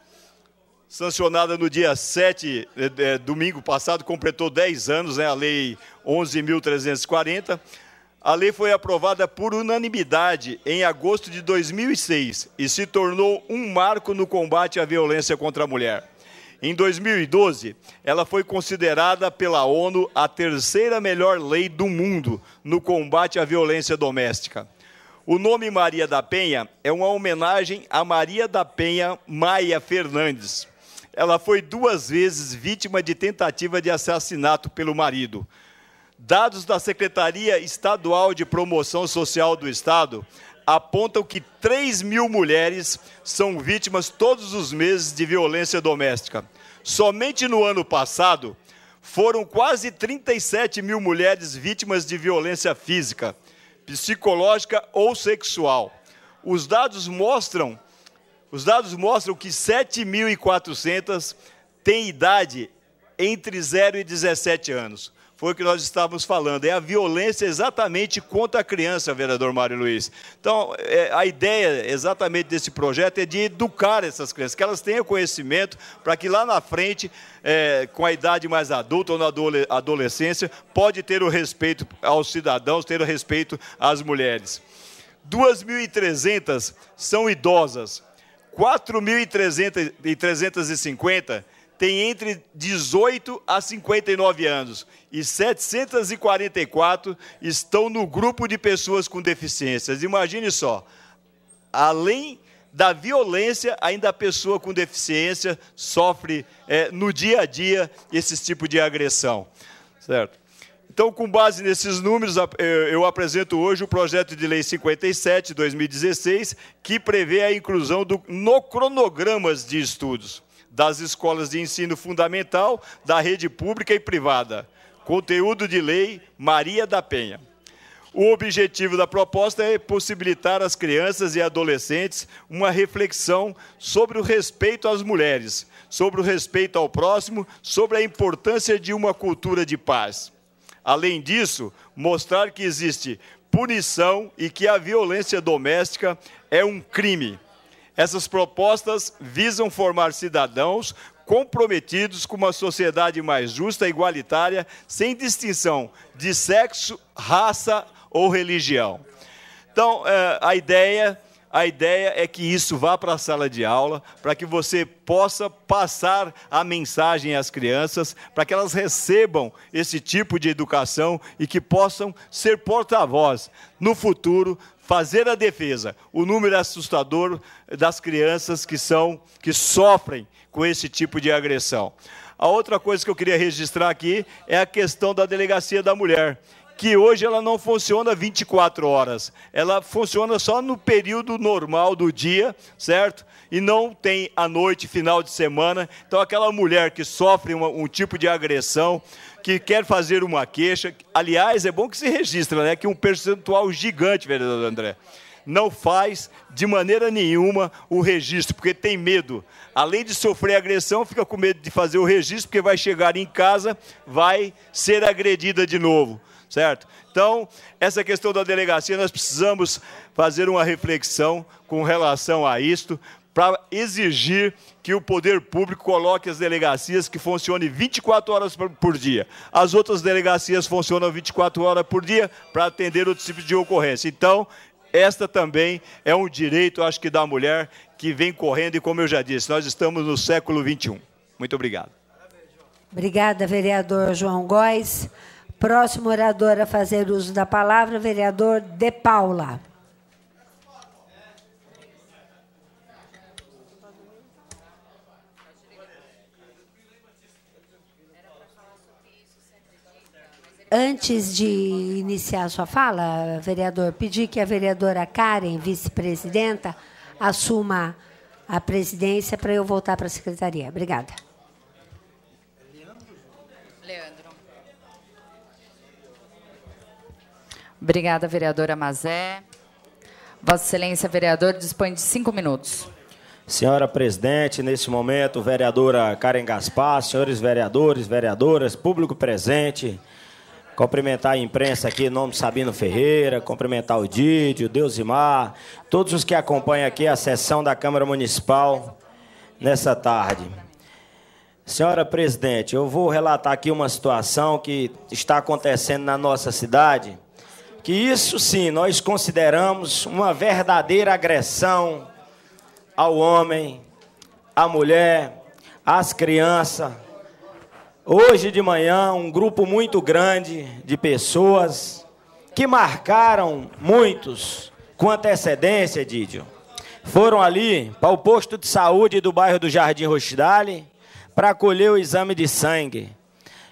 sancionada no dia 7, domingo passado, completou 10 anos, né, a Lei 11.340. A lei foi aprovada por unanimidade em agosto de 2006 e se tornou um marco no combate à violência contra a mulher. Em 2012, ela foi considerada pela ONU a terceira melhor lei do mundo no combate à violência doméstica. O nome Maria da Penha é uma homenagem a Maria da Penha Maia Fernandes. Ela foi 2 vezes vítima de tentativa de assassinato pelo marido. Dados da Secretaria Estadual de Promoção Social do Estado apontam que 3.000 mulheres são vítimas todos os meses de violência doméstica. Somente no ano passado, foram quase 37.000 mulheres vítimas de violência física, psicológica ou sexual. Os dados mostram que 7.400 têm idade entre 0 e 17 anos. Foi o que nós estávamos falando, é a violência exatamente contra a criança, vereador Mário Luiz. Então, a ideia exatamente desse projeto é de educar essas crianças, que elas tenham conhecimento para que lá na frente, com a idade mais adulta ou na adolescência, pode ter o respeito aos cidadãos, ter o respeito às mulheres. 2.300 são idosas, 4.350 têm entre 18 a 59 anos e 744 estão no grupo de pessoas com deficiências. Imagine só, além da violência, ainda a pessoa com deficiência sofre no dia a dia esse tipo de agressão, certo? Então, com base nesses números, eu apresento hoje o projeto de lei 57, 2016, que prevê a inclusão no cronogramas de estudos das escolas de ensino fundamental, da rede pública e privada. Conteúdo de lei Maria da Penha. O objetivo da proposta é possibilitar às crianças e adolescentes uma reflexão sobre o respeito às mulheres, sobre o respeito ao próximo, sobre a importância de uma cultura de paz. Além disso, mostrar que existe punição e que a violência doméstica é um crime. Essas propostas visam formar cidadãos comprometidos com uma sociedade mais justa e igualitária, sem distinção de sexo, raça ou religião. Então, a ideia é que isso vá para a sala de aula, para que você possa passar a mensagem às crianças, para que elas recebam esse tipo de educação e que possam ser porta-voz no futuro, fazer a defesa. O número é assustador das crianças que sofrem com esse tipo de agressão. A outra coisa que eu queria registrar aqui é a questão da delegacia da mulher, que hoje ela não funciona 24 horas. Ela funciona só no período normal do dia, certo? E não tem à noite, final de semana. Então, aquela mulher que sofre um tipo de agressão, que quer fazer uma queixa, aliás, é bom que se registre, né? Que um percentual gigante, vereador André, não faz de maneira nenhuma o registro, porque tem medo. Além de sofrer agressão, fica com medo de fazer o registro, porque vai chegar em casa, vai ser agredida de novo, certo? Então, essa questão da delegacia, nós precisamos fazer uma reflexão com relação a isto, para exigir que o poder público coloque as delegacias que funcionem 24 horas por dia. As outras delegacias funcionam 24 horas por dia para atender outros tipos de ocorrência. Então, esta também é um direito, acho que, da mulher que vem correndo e, como eu já disse, nós estamos no século XXI. Muito obrigado. Obrigada, vereador João Góes. Próximo orador a fazer uso da palavra, vereador De Paula. Antes de iniciar a sua fala, vereador, pedi que a vereadora Karen, vice-presidenta, assuma a presidência para eu voltar para a secretaria. Obrigada. Leandro. Obrigada, vereadora Mazé. Vossa Excelência, vereador, dispõe de 5 minutos. Senhora presidente, neste momento, vereadora Karen Gaspar, senhores vereadores, vereadoras, público presente, cumprimentar a imprensa aqui em nome de Sabino Ferreira, cumprimentar o Dídio, Deusimar, todos os que acompanham aqui a sessão da Câmara Municipal nessa tarde. Senhora presidente, eu vou relatar aqui uma situação que está acontecendo na nossa cidade, que isso sim nós consideramos uma verdadeira agressão ao homem, à mulher, às crianças. Hoje de manhã, um grupo muito grande de pessoas que marcaram muitos com antecedência, Dídio, foram ali para o posto de saúde do bairro do Jardim Rochdale para colher o exame de sangue.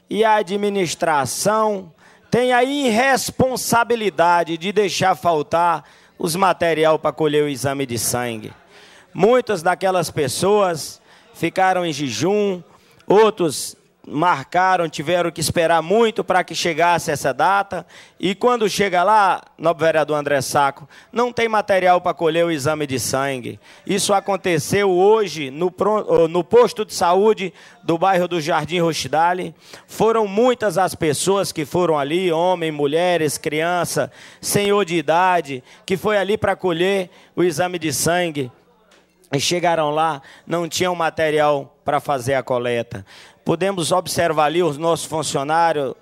E a administração tem a irresponsabilidade de deixar faltar os material para colher o exame de sangue. Muitas daquelas pessoas ficaram em jejum, outros marcaram, tiveram que esperar muito para que chegasse essa data. E quando chega lá, nobre vereador André Sacco, não tem material para colher o exame de sangue. Isso aconteceu hoje no posto de saúde do bairro do Jardim Rochdale. Foram muitas as pessoas que foram ali, homens, mulheres, crianças, senhor de idade, que foi ali para colher o exame de sangue. E chegaram lá, não tinham material para fazer a coleta. Podemos observar ali os nossos funcionários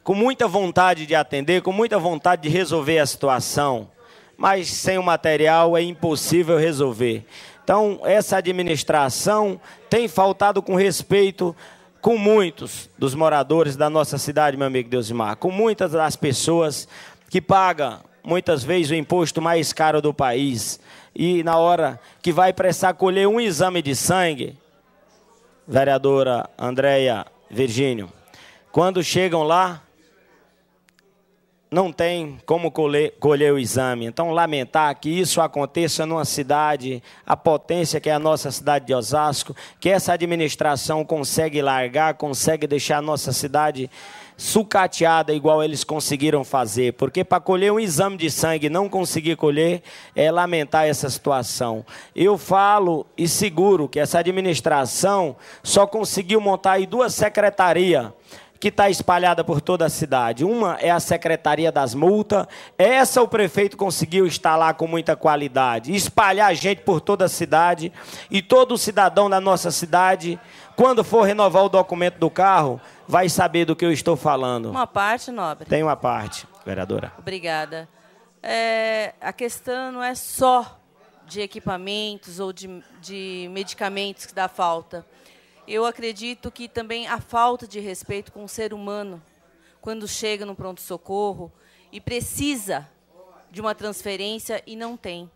com muita vontade de atender, com muita vontade de resolver a situação. Mas sem o material é impossível resolver. Então, essa administração tem faltado com respeito com muitos dos moradores da nossa cidade, meu amigo Deusimar, com muitas das pessoas que pagam, muitas vezes, o imposto mais caro do país. E na hora que vai precisar colher um exame de sangue, vereadora Andréia Virgínio, quando chegam lá, não tem como colher o exame. Então, lamentar que isso aconteça numa cidade, a potência que é a nossa cidade de Osasco, que essa administração consegue largar, consegue deixar a nossa cidade sucateada igual eles conseguiram fazer. Porque para colher um exame de sangue e não conseguir colher, é lamentar essa situação. Eu falo e seguro que essa administração só conseguiu montar aí 2 secretarias que está espalhada por toda a cidade. Uma é a Secretaria das Multas. Essa o prefeito conseguiu instalar com muita qualidade. Espalhar a gente por toda a cidade. E todo cidadão da nossa cidade, quando for renovar o documento do carro, vai saber do que eu estou falando. Uma parte, nobre. Tem uma parte, vereadora. Obrigada. A questão não é só de equipamentos ou de medicamentos que dá falta. Eu acredito que também a falta de respeito com o ser humano, quando chega no pronto-socorro e precisa de uma transferência e não tem.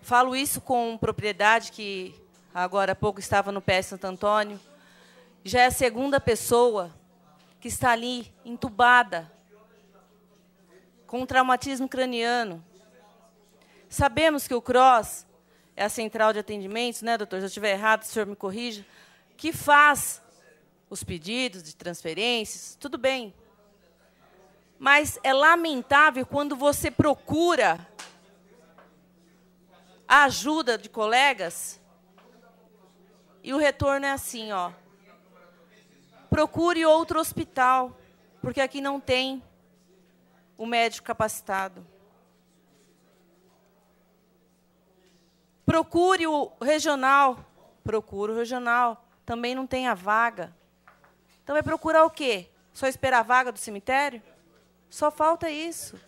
Falo isso com propriedade, que agora há pouco estava no PS Santo Antônio. Já é a 2ª pessoa que está ali, entubada, com traumatismo craniano. Sabemos que o CROSS é a central de atendimentos, né, doutor? Se eu estiver errado, o senhor me corrija, que faz os pedidos de transferências, tudo bem. Mas é lamentável quando você procura a ajuda de colegas e o retorno é assim, ó. Procure outro hospital, porque aqui não tem o médico capacitado. Procure o regional. Procure o regional. Também não tem a vaga. Então vai procurar o quê? Só esperar a vaga do cemitério? Só falta isso.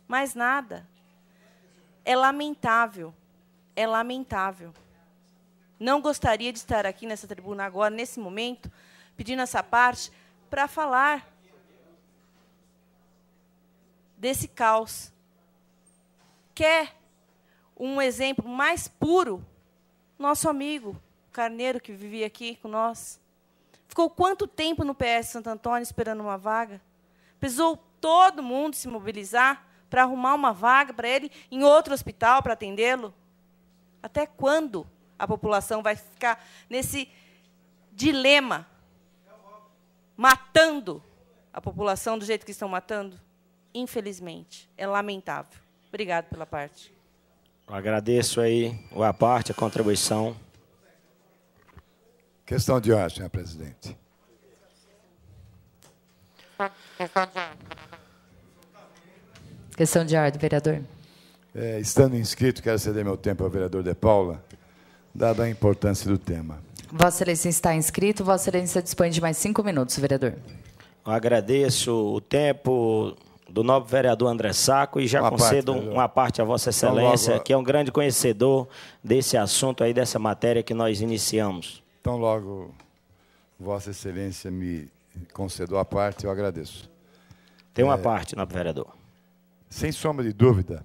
Mais nada. É lamentável. É lamentável. Não gostaria de estar aqui nessa tribuna agora, nesse momento, pedindo essa parte, para falar desse caos. Quer um exemplo mais puro? Nosso amigo Carneiro, que vivia aqui com nós. Ficou quanto tempo no PS Santo Antônio esperando uma vaga? Precisou todo mundo se mobilizar para arrumar uma vaga para ele em outro hospital para atendê-lo? Até quando a população vai ficar nesse dilema, matando a população do jeito que estão matando? Infelizmente, é lamentável. Obrigado pela parte. Eu agradeço aí a parte, a contribuição. Questão de ordem, senhor presidente. Questão de ordem, vereador. Estando inscrito, quero ceder meu tempo ao vereador De Paula, dada a importância do tema. Vossa Excelência está inscrito. Vossa Excelência dispõe de mais 5 minutos, vereador. Eu agradeço o tempo do nobre vereador André Sacco e já concedo uma parte a Vossa Excelência, que é um grande conhecedor desse assunto aí, dessa matéria que nós iniciamos. Então, logo Vossa Excelência me concedeu a parte, eu agradeço. Tem uma parte, nobre vereador. Sem sombra de dúvida,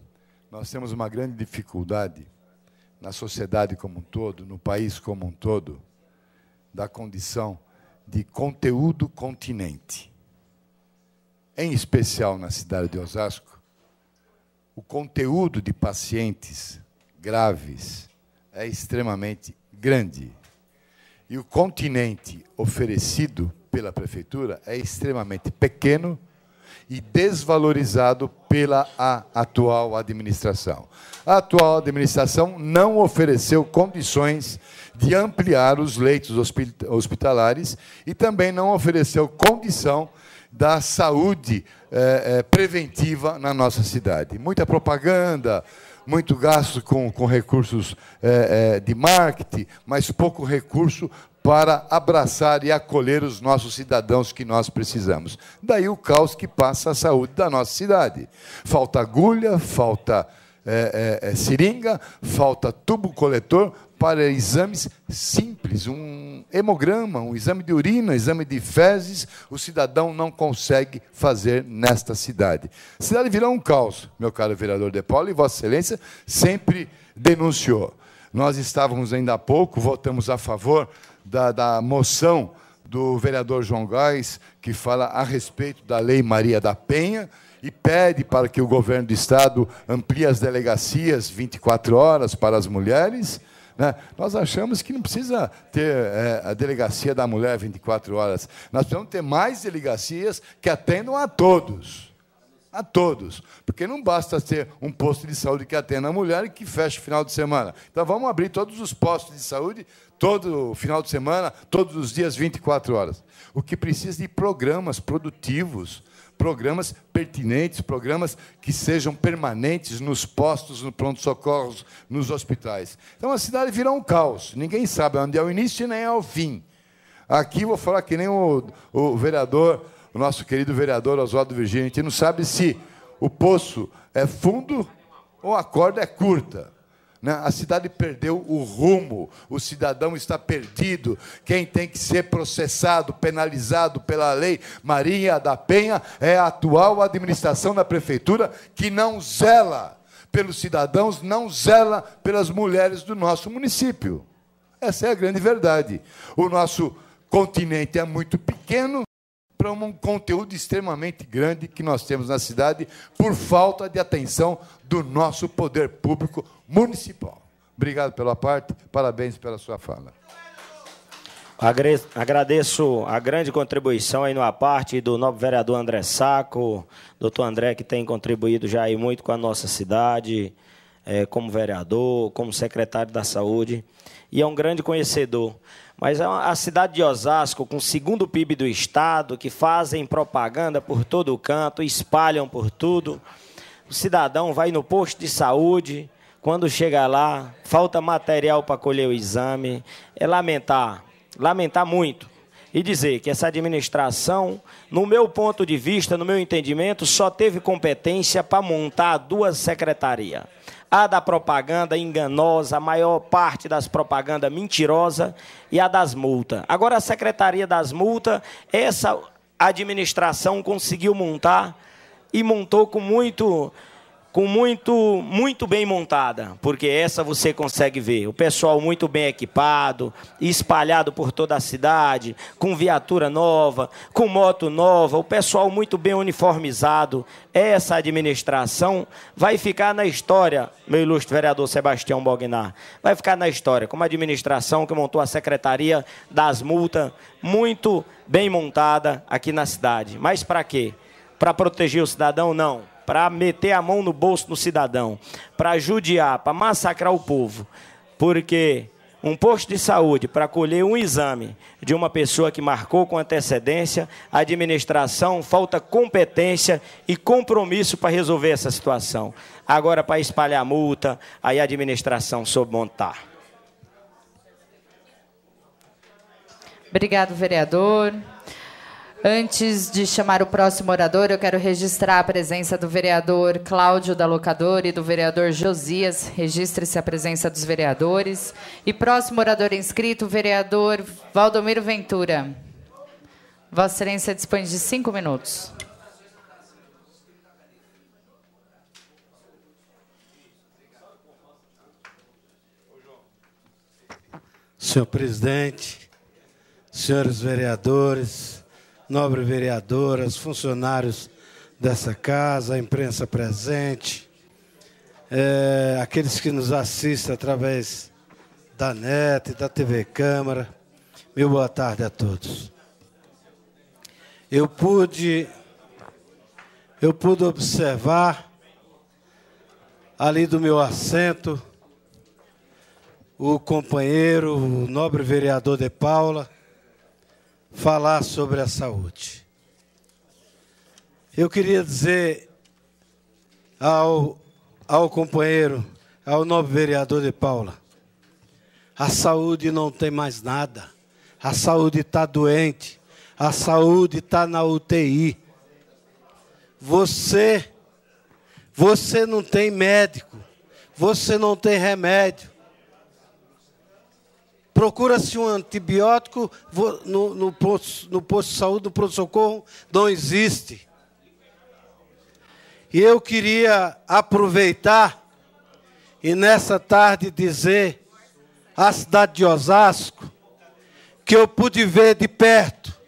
nós temos uma grande dificuldade na sociedade como um todo, no país como um todo, da condição de conteúdo continente. Em especial na cidade de Osasco, o conteúdo de pacientes graves é extremamente grande. E o continente oferecido pela prefeitura é extremamente pequeno e desvalorizado pela atual administração. A atual administração não ofereceu condições de ampliar os leitos hospitalares e também não ofereceu condição da saúde preventiva na nossa cidade. Muita propaganda, muito gasto com recursos de marketing, mas pouco recurso para abraçar e acolher os nossos cidadãos que nós precisamos. Daí o caos que passa a saúde da nossa cidade. Falta agulha, falta seringa, falta tubo coletor para exames simples, um hemograma, um exame de urina, exame de fezes, o cidadão não consegue fazer nesta cidade. A cidade virou um caos, meu caro vereador De Paula, e Vossa Excelência sempre denunciou. Nós estávamos ainda há pouco, votamos a favor da moção do vereador João Gás, que fala a respeito da Lei Maria da Penha, e pede para que o governo do Estado amplie as delegacias 24 horas para as mulheres. Né? Nós achamos que não precisa ter a delegacia da mulher 24 horas. Nós precisamos ter mais delegacias que atendam a todos. A todos. Porque não basta ter um posto de saúde que atenda a mulher e que feche o final de semana. Então, vamos abrir todos os postos de saúde, todo final de semana, todos os dias, 24 horas. O que precisa de programas produtivos, programas pertinentes, programas que sejam permanentes nos postos, no pronto-socorros, nos hospitais. Então, a cidade virou um caos. Ninguém sabe onde é o início e nem é o fim. Aqui, vou falar que nem o vereador, o nosso querido vereador Oswaldo Virgínio, a gente não sabe se o poço é fundo ou a corda é curta. A cidade perdeu o rumo, o cidadão está perdido. Quem tem que ser processado, penalizado pela Lei Maria da Penha é a atual administração da prefeitura, que não zela pelos cidadãos, não zela pelas mulheres do nosso município. Essa é a grande verdade. O nosso continente é muito pequeno para um conteúdo extremamente grande que nós temos na cidade por falta de atenção do nosso poder público municipal. Obrigado pela parte, parabéns pela sua fala. Agradeço a grande contribuição aí na parte do novo vereador André Sacco, doutor André, que tem contribuído já aí muito com a nossa cidade, como vereador, como secretário da Saúde, e é um grande conhecedor. Mas a cidade de Osasco, com o segundo PIB do Estado, que fazem propaganda por todo o canto, espalham por tudo. O cidadão vai no posto de saúde, quando chega lá, falta material para colher o exame. É lamentar muito. E dizer que essa administração, no meu ponto de vista, no meu entendimento, só teve competência para montar 2 secretarias. A da propaganda enganosa, a maior parte das propagandas mentirosas, e a das multas. Agora, a Secretaria das Multas, essa administração conseguiu montar, e montou muito bem montada, porque essa você consegue ver, o pessoal muito bem equipado, espalhado por toda a cidade, com viatura nova, com moto nova, o pessoal muito bem uniformizado. Essa administração vai ficar na história, meu ilustre vereador Sebastião Bognar, vai ficar na história como a administração que montou a Secretaria das Multas, muito bem montada aqui na cidade. Mas para quê? Para proteger o cidadão? Não. Para meter a mão no bolso do cidadão, para judiar, para massacrar o povo. Porque um posto de saúde para colher um exame de uma pessoa que marcou com antecedência, a administração falta competência e compromisso para resolver essa situação. Agora, para espalhar multa, aí a administração soube montar. Obrigado, vereador. Antes de chamar o próximo orador, eu quero registrar a presença do vereador Cláudio da Locadora e do vereador Josias. Registre-se a presença dos vereadores. E próximo orador inscrito, o vereador Valdomiro Ventura. Vossa Excelência dispõe de 5 minutos. Senhor presidente, senhores vereadores, nobre vereadoras, funcionários dessa casa, a imprensa presente, aqueles que nos assistem através da NET e da TV Câmara, Meu boa tarde a todos. Eu pude observar ali do meu assento o companheiro, o nobre vereador De Paula, falar sobre a saúde. Eu queria dizer ao companheiro, ao nobre vereador De Paula, a saúde não tem mais nada. A saúde está doente. A saúde está na UTI. Você não tem médico. Você não tem remédio. Procura-se um antibiótico no posto de saúde, no pronto-socorro, não existe. E eu queria aproveitar e nessa tarde dizer à cidade de Osasco que eu pude ver de perto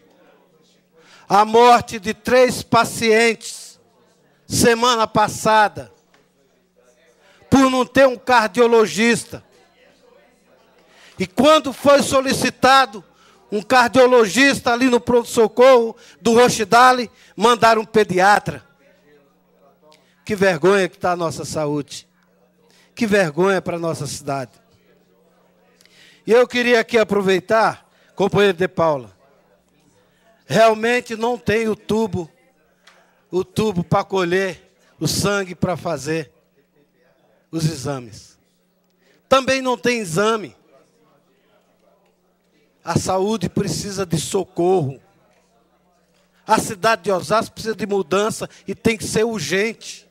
a morte de 3 pacientes semana passada por não ter um cardiologista. E quando foi solicitado um cardiologista ali no pronto-socorro do Rochdale, mandaram um pediatra. Que vergonha que está a nossa saúde. Que vergonha para a nossa cidade. E eu queria aqui aproveitar, companheiro De Paula, realmente não tem o tubo para colher o sangue para fazer os exames. Também não tem exame. A saúde precisa de socorro. A cidade de Osasco precisa de mudança e tem que ser urgente.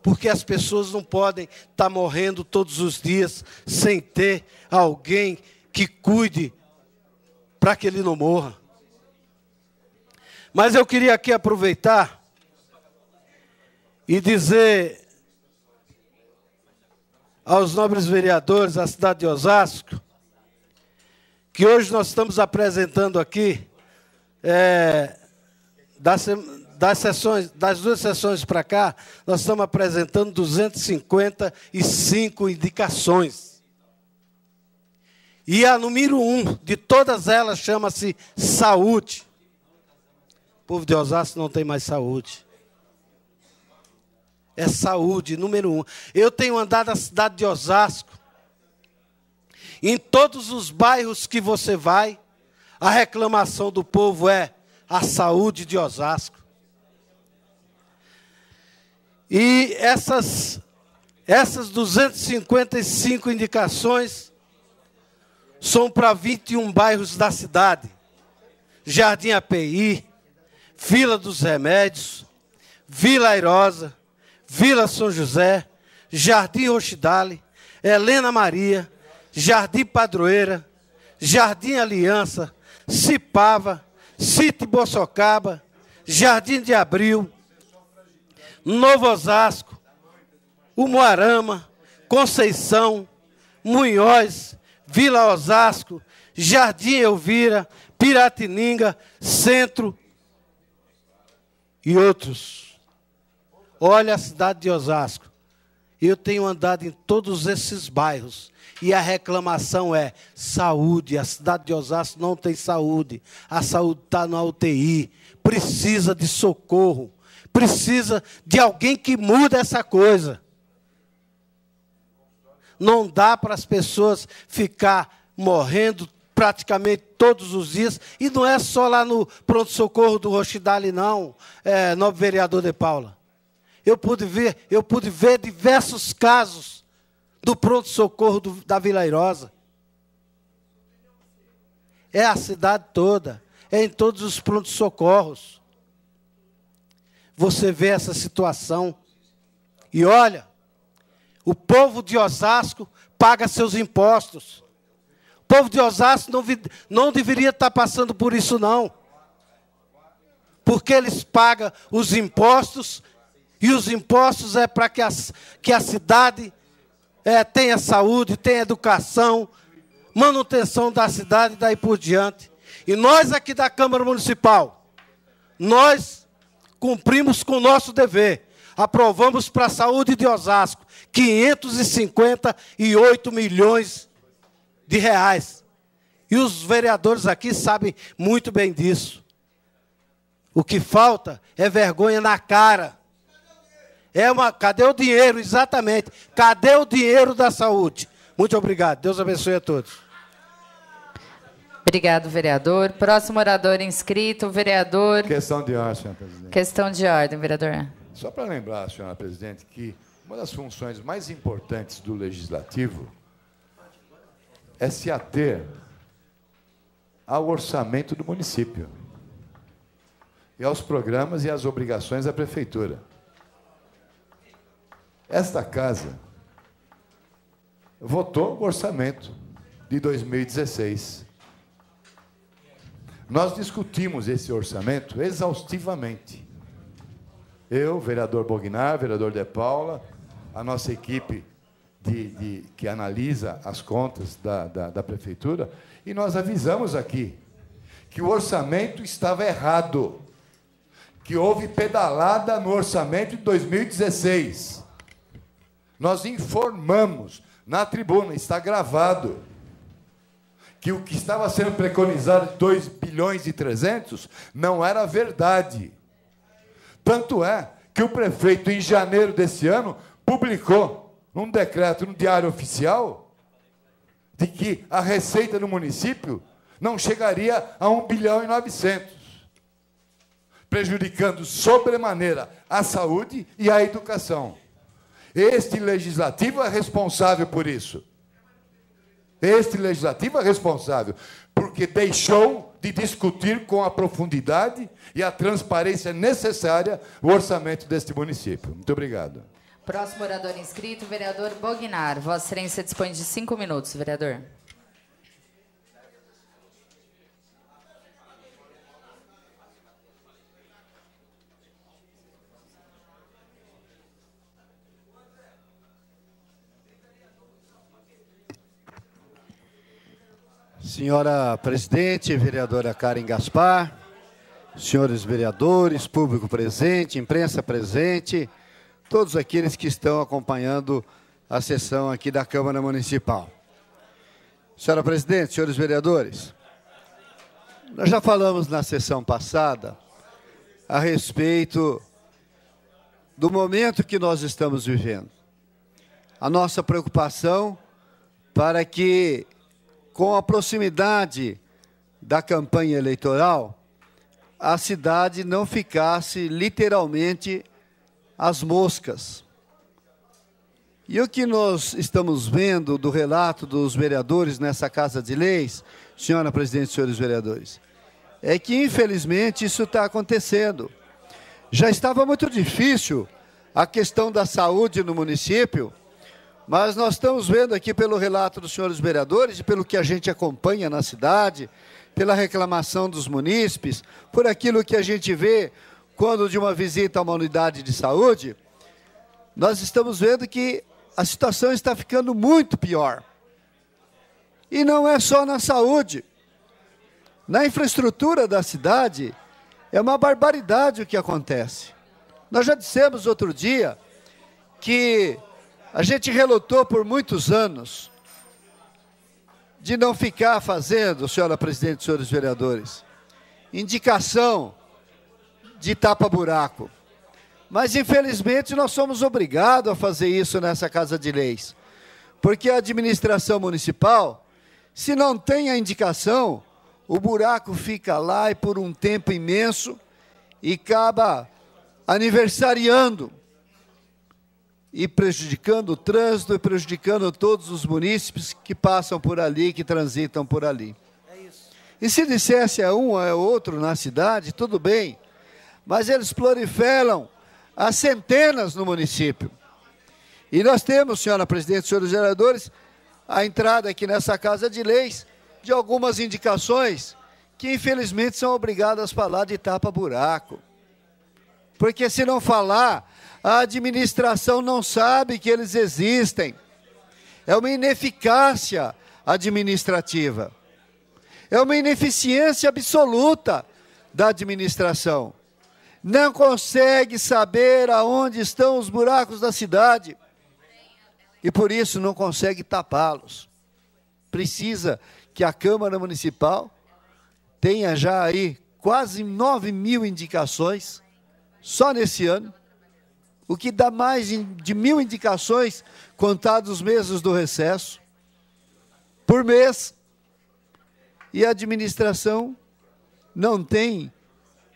Porque as pessoas não podem estar morrendo todos os dias sem ter alguém que cuide para que ele não morra. Mas eu queria aqui aproveitar e dizer aos nobres vereadores da cidade de Osasco que hoje nós estamos apresentando aqui, das 2 sessões para cá, nós estamos apresentando 255 indicações. E a número 1 de todas elas chama-se saúde. O povo de Osasco não tem mais saúde. É saúde, número 1. Eu tenho andado na cidade de Osasco. Em todos os bairros que você vai, a reclamação do povo é a saúde de Osasco. E essas 255 indicações são para 21 bairros da cidade. Jardim API, Vila dos Remédios, Vila Airosa, Vila São José, Jardim Rochdale, Helena Maria, Jardim Padroeira, Jardim Aliança, Cipava, Sítio Boçocaba, Jardim de Abril, Novo Osasco, Umuarama, Conceição, Munhoz, Vila Osasco, Jardim Elvira, Piratininga, Centro e outros. Olha a cidade de Osasco. Eu tenho andado em todos esses bairros e a reclamação é saúde. A cidade de Osasco não tem saúde. A saúde está na UTI. Precisa de socorro. Precisa de alguém que mude essa coisa. Não dá para as pessoas ficar morrendo praticamente todos os dias. E não é só lá no pronto-socorro do Rochdale, não, nobre vereador De Paula. Eu pude ver diversos casos do pronto-socorro da Vila Airosa. É a cidade toda, é em todos os pronto-socorros. Você vê essa situação. E olha, o povo de Osasco paga seus impostos. O povo de Osasco não deveria estar passando por isso, não. Porque eles pagam os impostos, e os impostos é para que a cidade tenha saúde, tenha educação, manutenção da cidade e daí por diante. E nós aqui da Câmara Municipal, nós cumprimos com o nosso dever. Aprovamos para a saúde de Osasco 558 milhões de reais. E os vereadores aqui sabem muito bem disso. O que falta é vergonha na cara. Cadê o dinheiro, exatamente? Cadê o dinheiro da saúde? Muito obrigado. Deus abençoe a todos. Obrigado, vereador. Próximo orador inscrito, vereador... Questão de ordem, senhora presidente. Questão de ordem, vereador. Só para lembrar, senhora presidente, que uma das funções mais importantes do Legislativo é se ater ao orçamento do município e aos programas e às obrigações da prefeitura. Esta casa votou o orçamento de 2016. Nós discutimos esse orçamento exaustivamente. Eu, vereador Bognar, vereador De Paula, a nossa equipe que analisa as contas da prefeitura, e nós avisamos aqui que o orçamento estava errado, que houve pedalada no orçamento de 2016. Nós informamos na tribuna, está gravado, que o que estava sendo preconizado de 2 bilhões e 300 não era verdade. Tanto é que o prefeito, em janeiro desse ano, publicou um decreto no Diário Oficial de que a receita no município não chegaria a 1 bilhão e 900, prejudicando sobremaneira a saúde e a educação. Este legislativo é responsável por isso. Este legislativo é responsável porque deixou de discutir com a profundidade e a transparência necessária o orçamento deste município. Muito obrigado. Próximo orador inscrito, vereador Bognar. Vossa Excelência dispõe de 5 minutos, vereador. Senhora presidente, vereadora Karen Gaspar, senhores vereadores, público presente, imprensa presente, todos aqueles que estão acompanhando a sessão aqui da Câmara Municipal. Senhora presidente, senhores vereadores, nós já falamos na sessão passada a respeito do momento que nós estamos vivendo. A nossa preocupação para que, com a proximidade da campanha eleitoral, a cidade não ficasse literalmente às moscas. E o que nós estamos vendo do relato dos vereadores nessa Casa de Leis, senhora presidente e senhores vereadores, é que, infelizmente, isso está acontecendo. Já estava muito difícil a questão da saúde no município, mas nós estamos vendo aqui pelo relato dos senhores vereadores e pelo que a gente acompanha na cidade, pela reclamação dos munícipes, por aquilo que a gente vê quando de uma visita a uma unidade de saúde, nós estamos vendo que a situação está ficando muito pior. E não é só na saúde. Na infraestrutura da cidade, é uma barbaridade o que acontece. Nós já dissemos outro dia que a gente relutou por muitos anos de não ficar fazendo, senhora presidente e senhores vereadores, indicação de tapa-buraco. Mas, infelizmente, nós somos obrigados a fazer isso nessa Casa de Leis. Porque a administração municipal, se não tem a indicação, o buraco fica lá e por um tempo imenso e acaba aniversariando e prejudicando o trânsito e prejudicando todos os munícipes que passam por ali, que transitam por ali. E se dissesse a um ou a outro na cidade, tudo bem, mas eles proliferam a centenas no município. E nós temos, senhora presidente e senhores vereadores, a entrada aqui nessa Casa de Leis de algumas indicações que, infelizmente, são obrigadas a falar de tapa-buraco. Porque se não falar, a administração não sabe que eles existem. É uma ineficácia administrativa. É uma ineficiência absoluta da administração. Não consegue saber aonde estão os buracos da cidade. E por isso não consegue tapá-los. Precisa que a Câmara Municipal tenha já aí quase 9.000 indicações, só nesse ano, o que dá mais de 1.000 indicações, contados os meses do recesso, por mês, e a administração não tem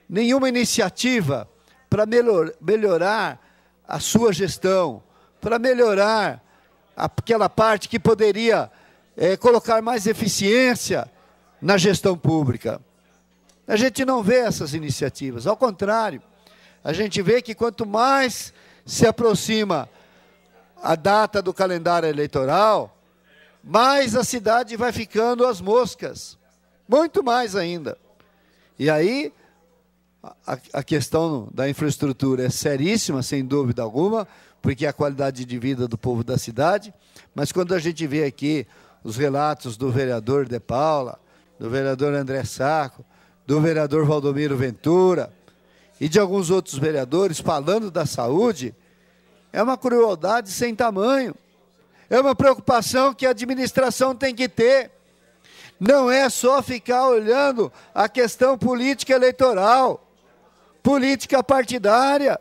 nenhuma iniciativa para melhorar a sua gestão, para melhorar aquela parte que poderia colocar mais eficiência na gestão pública. A gente não vê essas iniciativas, ao contrário, a gente vê que quanto mais se aproxima a data do calendário eleitoral, mais a cidade vai ficando às moscas, muito mais ainda. E aí, a questão da infraestrutura é seríssima, sem dúvida alguma, porque é a qualidade de vida do povo da cidade, mas quando a gente vê aqui os relatos do vereador De Paula, do vereador André Sacco, do vereador Valdomiro Ventura e de alguns outros vereadores falando da saúde, é uma crueldade sem tamanho. É uma preocupação que a administração tem que ter. Não é só ficar olhando a questão política eleitoral, política partidária.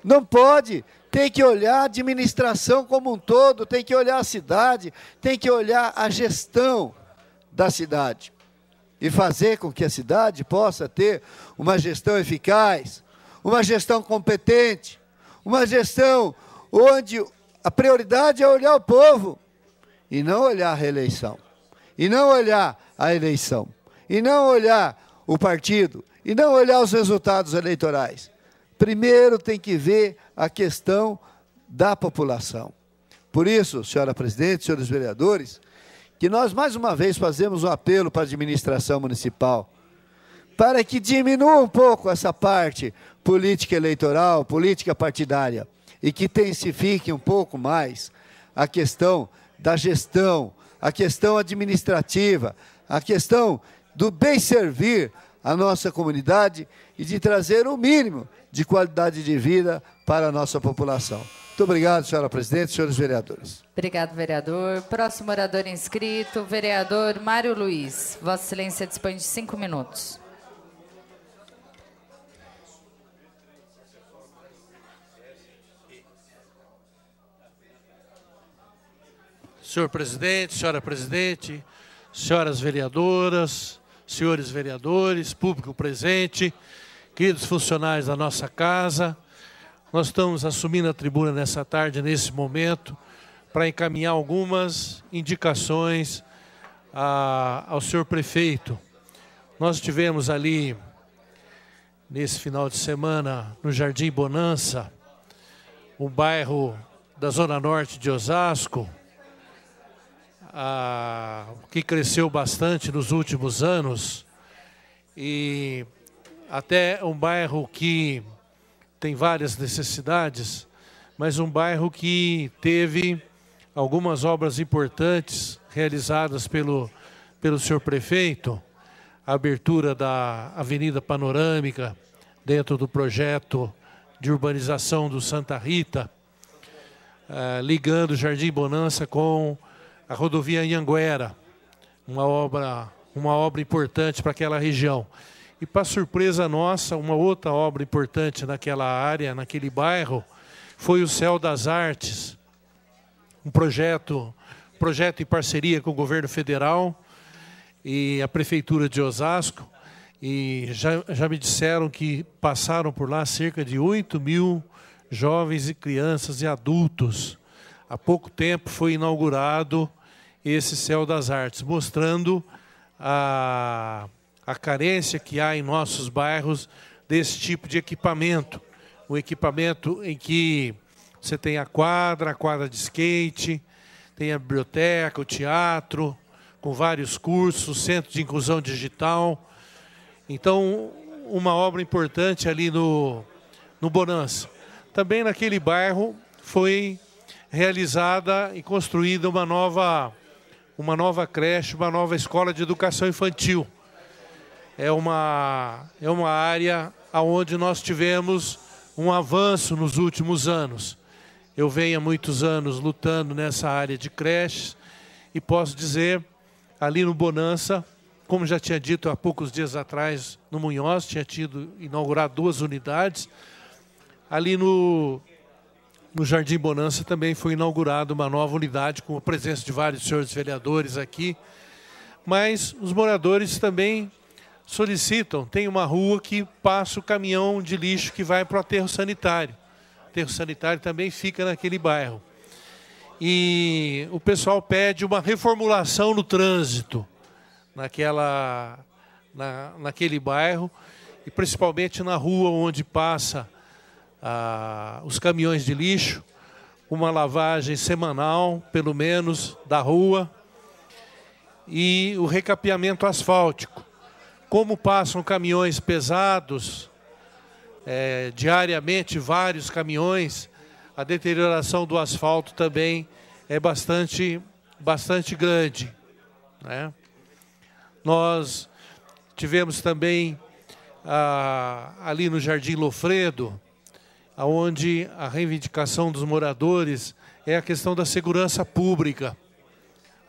Não pode. Tem que olhar a administração como um todo, tem que olhar a cidade, tem que olhar a gestão da cidade. E fazer com que a cidade possa ter uma gestão eficaz, uma gestão competente, uma gestão onde a prioridade é olhar o povo, e não olhar a reeleição, e não olhar a eleição, e não olhar o partido, e não olhar os resultados eleitorais. Primeiro tem que ver a questão da população. Por isso, senhora presidente, senhores vereadores, que nós mais uma vez fazemos um apelo para a administração municipal, para que diminua um pouco essa parte política eleitoral, política partidária, e que intensifique um pouco mais a questão da gestão, a questão administrativa, a questão do bem servir a nossa comunidade e de trazer o mínimo de qualidade de vida para a nossa população. Muito obrigado, senhora presidente, senhores vereadores. Obrigado, vereador. Próximo orador inscrito, vereador Mário Luiz. Vossa Excelência dispõe de 5 minutos. Senhor presidente, senhora presidente, senhoras vereadoras, senhores vereadores, público presente, queridos funcionários da nossa casa, nós estamos assumindo a tribuna nessa tarde, nesse momento, para encaminhar algumas indicações ao senhor prefeito. Nós tivemos ali, nesse final de semana, no Jardim Bonança, o bairro da Zona Norte de Osasco, que cresceu bastante nos últimos anos, e até um bairro que tem várias necessidades, mas um bairro que teve algumas obras importantes realizadas pelo senhor prefeito, a abertura da Avenida Panorâmica, dentro do projeto de urbanização do Santa Rita, ligando o Jardim Bonança com a rodovia Anhanguera, uma obra importante para aquela região. E, para surpresa nossa, uma outra obra importante naquela área, naquele bairro, foi o Céu das Artes, um projeto em parceria com o governo federal e a prefeitura de Osasco, e já me disseram que passaram por lá cerca de 8.000 jovens e crianças e adultos. Há pouco tempo foi inaugurado esse Céu das Artes, mostrando a carência que há em nossos bairros desse tipo de equipamento. Um equipamento em que você tem a quadra de skate, tem a biblioteca, o teatro, com vários cursos, centro de inclusão digital. Então, uma obra importante ali no Bonança. Também naquele bairro foi realizada e construída uma nova creche, uma nova escola de educação infantil. É uma área onde nós tivemos um avanço nos últimos anos. Eu venho há muitos anos lutando nessa área de creches e posso dizer ali no Bonança, como já tinha dito há poucos dias atrás, no Munhoz, tinha tido inaugurado 2 unidades. Ali no Jardim Bonança também foi inaugurada uma nova unidade, com a presença de vários senhores vereadores aqui. Mas os moradores também solicitam, tem uma rua que passa o caminhão de lixo que vai para o aterro sanitário. O aterro sanitário também fica naquele bairro. E o pessoal pede uma reformulação no trânsito naquele bairro, e principalmente na rua onde passa os caminhões de lixo, uma lavagem semanal, pelo menos, da rua, e o recapeamento asfáltico. Como passam caminhões pesados, diariamente vários caminhões, a deterioração do asfalto também é bastante grande, né? Nós tivemos também ali no Jardim Lofredo, onde a reivindicação dos moradores é a questão da segurança pública,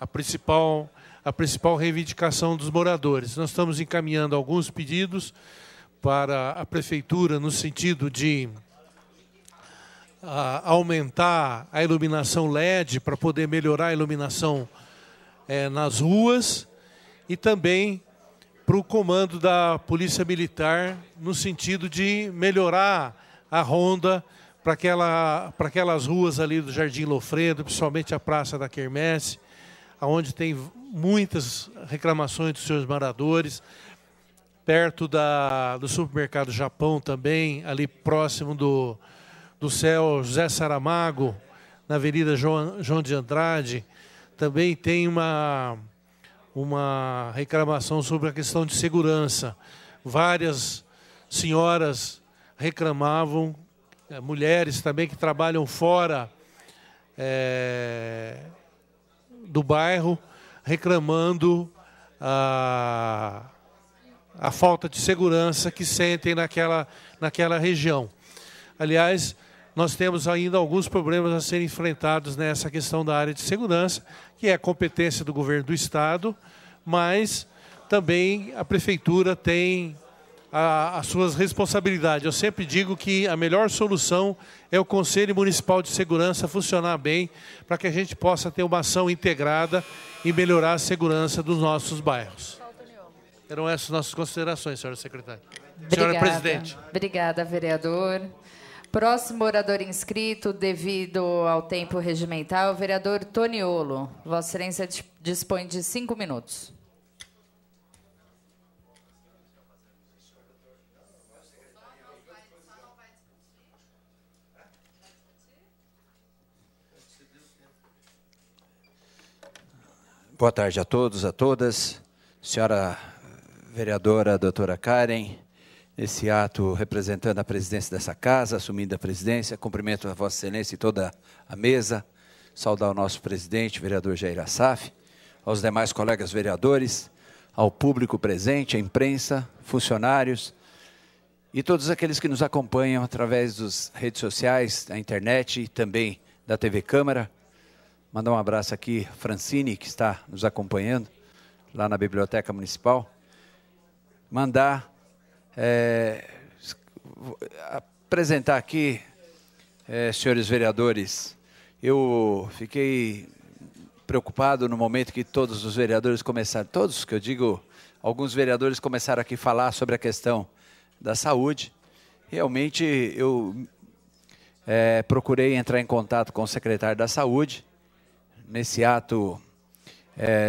a principal reivindicação dos moradores. Nós estamos encaminhando alguns pedidos para a Prefeitura no sentido de aumentar a iluminação LED para poder melhorar a iluminação nas ruas, e também para o comando da Polícia Militar no sentido de melhorar a ronda para aquelas ruas ali do Jardim Lofredo, principalmente a Praça da Quermesse, onde tem muitas reclamações dos senhores moradores, perto do supermercado Japão também, ali próximo do Céu José Saramago, na Avenida João de Andrade, também tem uma reclamação sobre a questão de segurança. Várias senhoras reclamavam, mulheres também que trabalham fora do bairro, reclamando a falta de segurança que sentem naquela região. Aliás, nós temos ainda alguns problemas a serem enfrentados nessa questão da área de segurança, que é a competência do governo do Estado, mas também a Prefeitura tem as suas responsabilidades. Eu sempre digo que a melhor solução é o Conselho Municipal de Segurança funcionar bem, para que a gente possa ter uma ação integrada e melhorar a segurança dos nossos bairros. Eram essas nossas considerações, senhora secretária. Senhora presidente. Obrigada, vereador. Próximo orador inscrito, devido ao tempo regimental, o vereador Toniolo. Vossa Excelência dispõe de 5 minutos. Boa tarde a todos, a todas. Senhora vereadora, doutora Karen, esse ato representando a presidência dessa casa, assumindo a presidência, cumprimento a Vossa Excelência e toda a mesa, saudar o nosso presidente, vereador Jair Assaf, aos demais colegas vereadores, ao público presente, à imprensa, funcionários e todos aqueles que nos acompanham através das redes sociais, da internet e também da TV Câmara. Mandar um abraço aqui a Francine, que está nos acompanhando lá na Biblioteca Municipal. Mandar apresentar aqui, senhores vereadores, eu fiquei preocupado no momento que todos os vereadores começaram, todos que eu digo, alguns vereadores começaram aqui a falar sobre a questão da saúde. Realmente eu procurei entrar em contato com o secretário da Saúde. Nesse ato,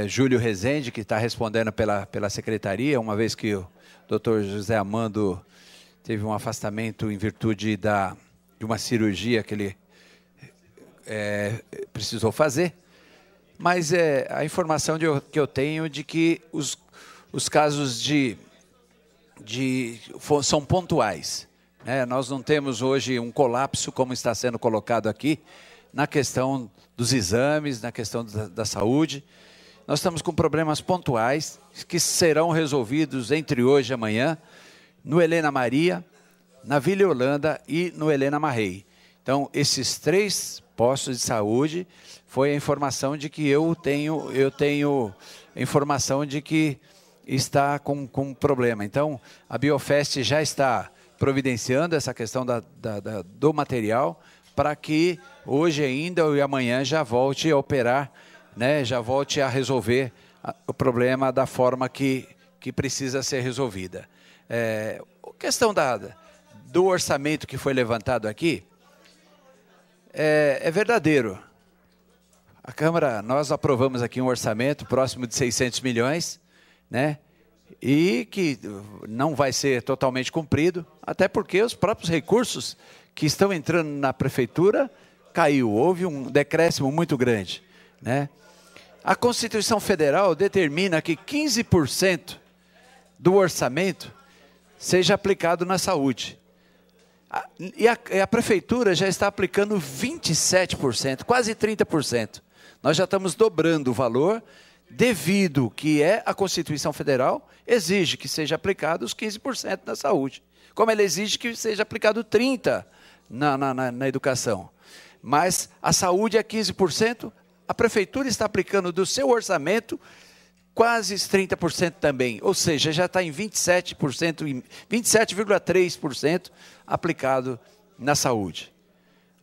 Júlio Rezende, que está respondendo pela secretaria, uma vez que o doutor José Amando teve um afastamento em virtude de uma cirurgia que ele precisou fazer. Mas a informação que eu tenho de que os casos são pontuais, né? Nós não temos hoje um colapso, como está sendo colocado aqui, na questão dos exames, na questão da saúde. Nós estamos com problemas pontuais que serão resolvidos entre hoje e amanhã no Helena Maria, na Vila Holanda e no Helena Marrei. Então, esses 3 postos de saúde, foi a informação de que eu tenho informação de que está com problema. Então, a Biofest já está providenciando essa questão do material para que hoje ainda e amanhã já volte a operar, né, já volte a resolver o problema da forma que precisa ser resolvida. A questão do orçamento que foi levantado aqui é verdadeiro. A Câmara, nós aprovamos aqui um orçamento próximo de 600 milhões, né? E que não vai ser totalmente cumprido, até porque os próprios recursos que estão entrando na Prefeitura caiu, houve um decréscimo muito grande, né? A Constituição Federal determina que 15% do orçamento seja aplicado na saúde. E a Prefeitura já está aplicando 27%, quase 30%. Nós já estamos dobrando o valor, devido que a Constituição Federal exige que seja aplicado os 15% na saúde, como ela exige que seja aplicado 30% na educação. Mas a saúde é 15%, a Prefeitura está aplicando do seu orçamento quase 30% também, ou seja, já está em 27%, 27,3% aplicado na saúde.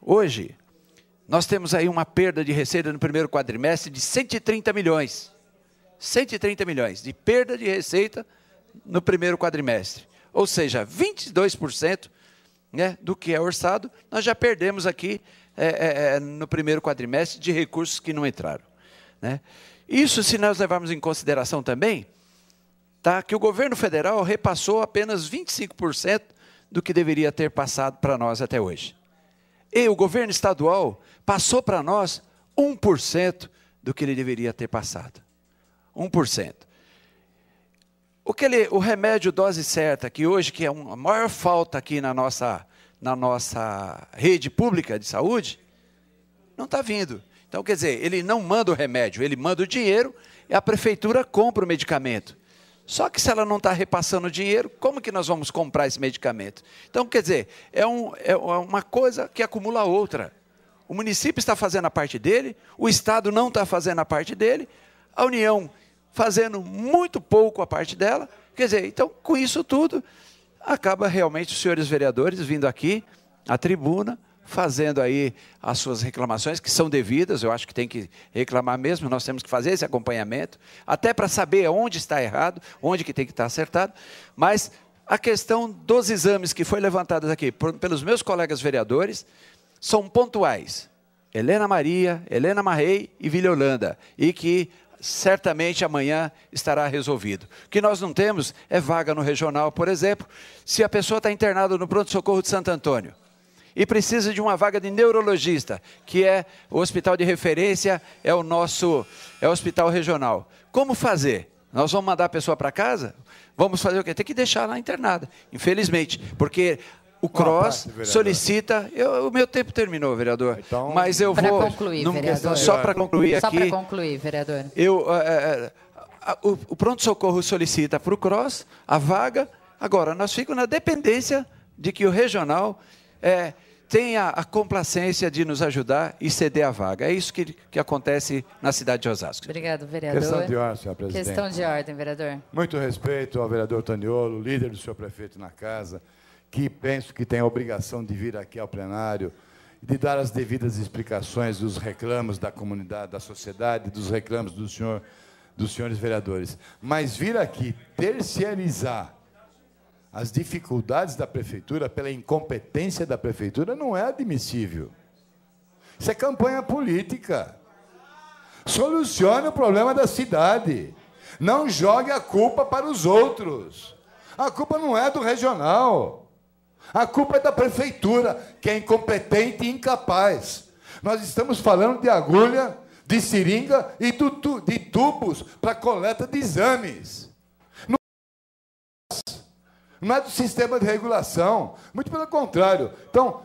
Hoje, nós temos aí uma perda de receita no primeiro quadrimestre de 130 milhões. 130 milhões de perda de receita no primeiro quadrimestre. Ou seja, 22%, né, do que é orçado, nós já perdemos aqui no primeiro quadrimestre de recursos que não entraram, né? Isso, se nós levarmos em consideração também, tá, que o governo federal repassou apenas 25% do que deveria ter passado para nós até hoje. E o governo estadual passou para nós 1% do que ele deveria ter passado. 1%. O remédio dose certa, que hoje que é a maior falta aqui na nossa rede pública de saúde, não está vindo. Então, quer dizer, ele não manda o remédio, ele manda o dinheiro e a Prefeitura compra o medicamento. Só que se ela não está repassando o dinheiro, como que nós vamos comprar esse medicamento? Então, quer dizer, é uma coisa que acumula a outra. O município está fazendo a parte dele, o Estado não está fazendo a parte dele, a União fazendo muito pouco a parte dela. Quer dizer, então, com isso tudo, acaba realmente os senhores vereadores vindo aqui à tribuna, fazendo aí as suas reclamações, que são devidas, eu acho que tem que reclamar mesmo, nós temos que fazer esse acompanhamento, até para saber onde está errado, onde que tem que estar acertado, mas a questão dos exames que foi levantada aqui pelos meus colegas vereadores, são pontuais. Helena Maria, Helena Marrei e Vila Holanda, e que certamente amanhã estará resolvido. O que nós não temos é vaga no regional, por exemplo, se a pessoa está internada no pronto-socorro de Santo Antônio, e precisa de uma vaga de neurologista, que é o hospital de referência, é o hospital regional. Como fazer? Nós vamos mandar a pessoa para casa? Vamos fazer o quê? Tem que deixar lá internada, infelizmente, porque o CROSS solicita... O meu tempo terminou, vereador, então, mas eu vou... Para concluir, vereador. Só para concluir aqui... Só para concluir, vereador. O pronto-socorro solicita para o CROSS a vaga, agora nós ficamos na dependência de que o regional... tenha a complacência de nos ajudar e ceder a vaga. É isso que acontece na cidade de Osasco. Obrigado, vereador. Questão de ordem, senhor presidente. Questão de ordem, vereador. Muito respeito ao vereador Toniolo, líder do senhor prefeito na casa, que penso que tem a obrigação de vir aqui ao plenário e de dar as devidas explicações dos reclamos da comunidade, da sociedade, dos reclamos dos senhores vereadores. Mas vir aqui terceirizar as dificuldades da Prefeitura pela incompetência da Prefeitura não é admissível. Isso é campanha política. Solucione o problema da cidade. Não jogue a culpa para os outros. A culpa não é do regional. A culpa é da Prefeitura, que é incompetente e incapaz. Nós estamos falando de agulha, de seringa e de tubos para coleta de exames. Não é do sistema de regulação, muito pelo contrário. Então,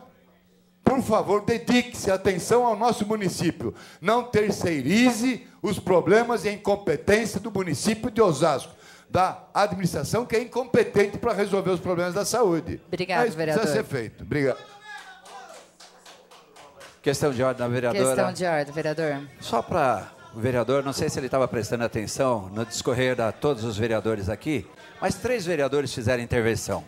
por favor, dedique-se atenção ao nosso município. Não terceirize os problemas e a incompetência do município de Osasco, da administração que é incompetente para resolver os problemas da saúde. Obrigado, vereador. Precisa ser feito. Obrigado. Questão de ordem da vereadora. Questão de ordem, vereador. Só para o vereador, não sei se ele estava prestando atenção no discorrer de todos os vereadores aqui, mas 3 vereadores fizeram intervenção.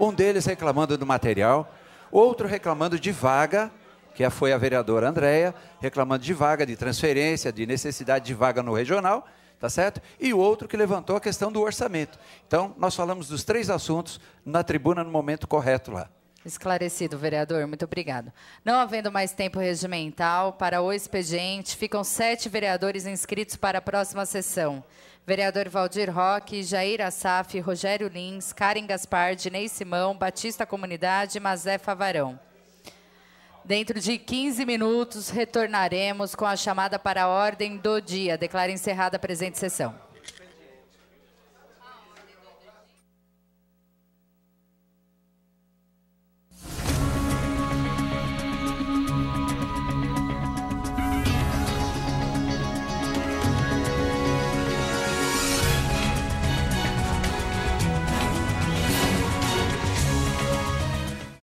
Um deles reclamando do material, outro reclamando de vaga, que foi a vereadora Andréia, reclamando de vaga, de transferência, de necessidade de vaga no regional, tá certo? E o outro que levantou a questão do orçamento. Então, nós falamos dos 3 assuntos na tribuna no momento correto lá. Esclarecido, vereador. Muito obrigado. Não havendo mais tempo regimental para o expediente, ficam 7 vereadores inscritos para a próxima sessão. Vereador Valdir Roque, Jair Assaf, Rogério Lins, Karen Gaspar, Dinei Simão, Batista Comunidade e Mazé Favarão. Dentro de 15 minutos, retornaremos com a chamada para a ordem do dia. Declaro encerrada a presente sessão.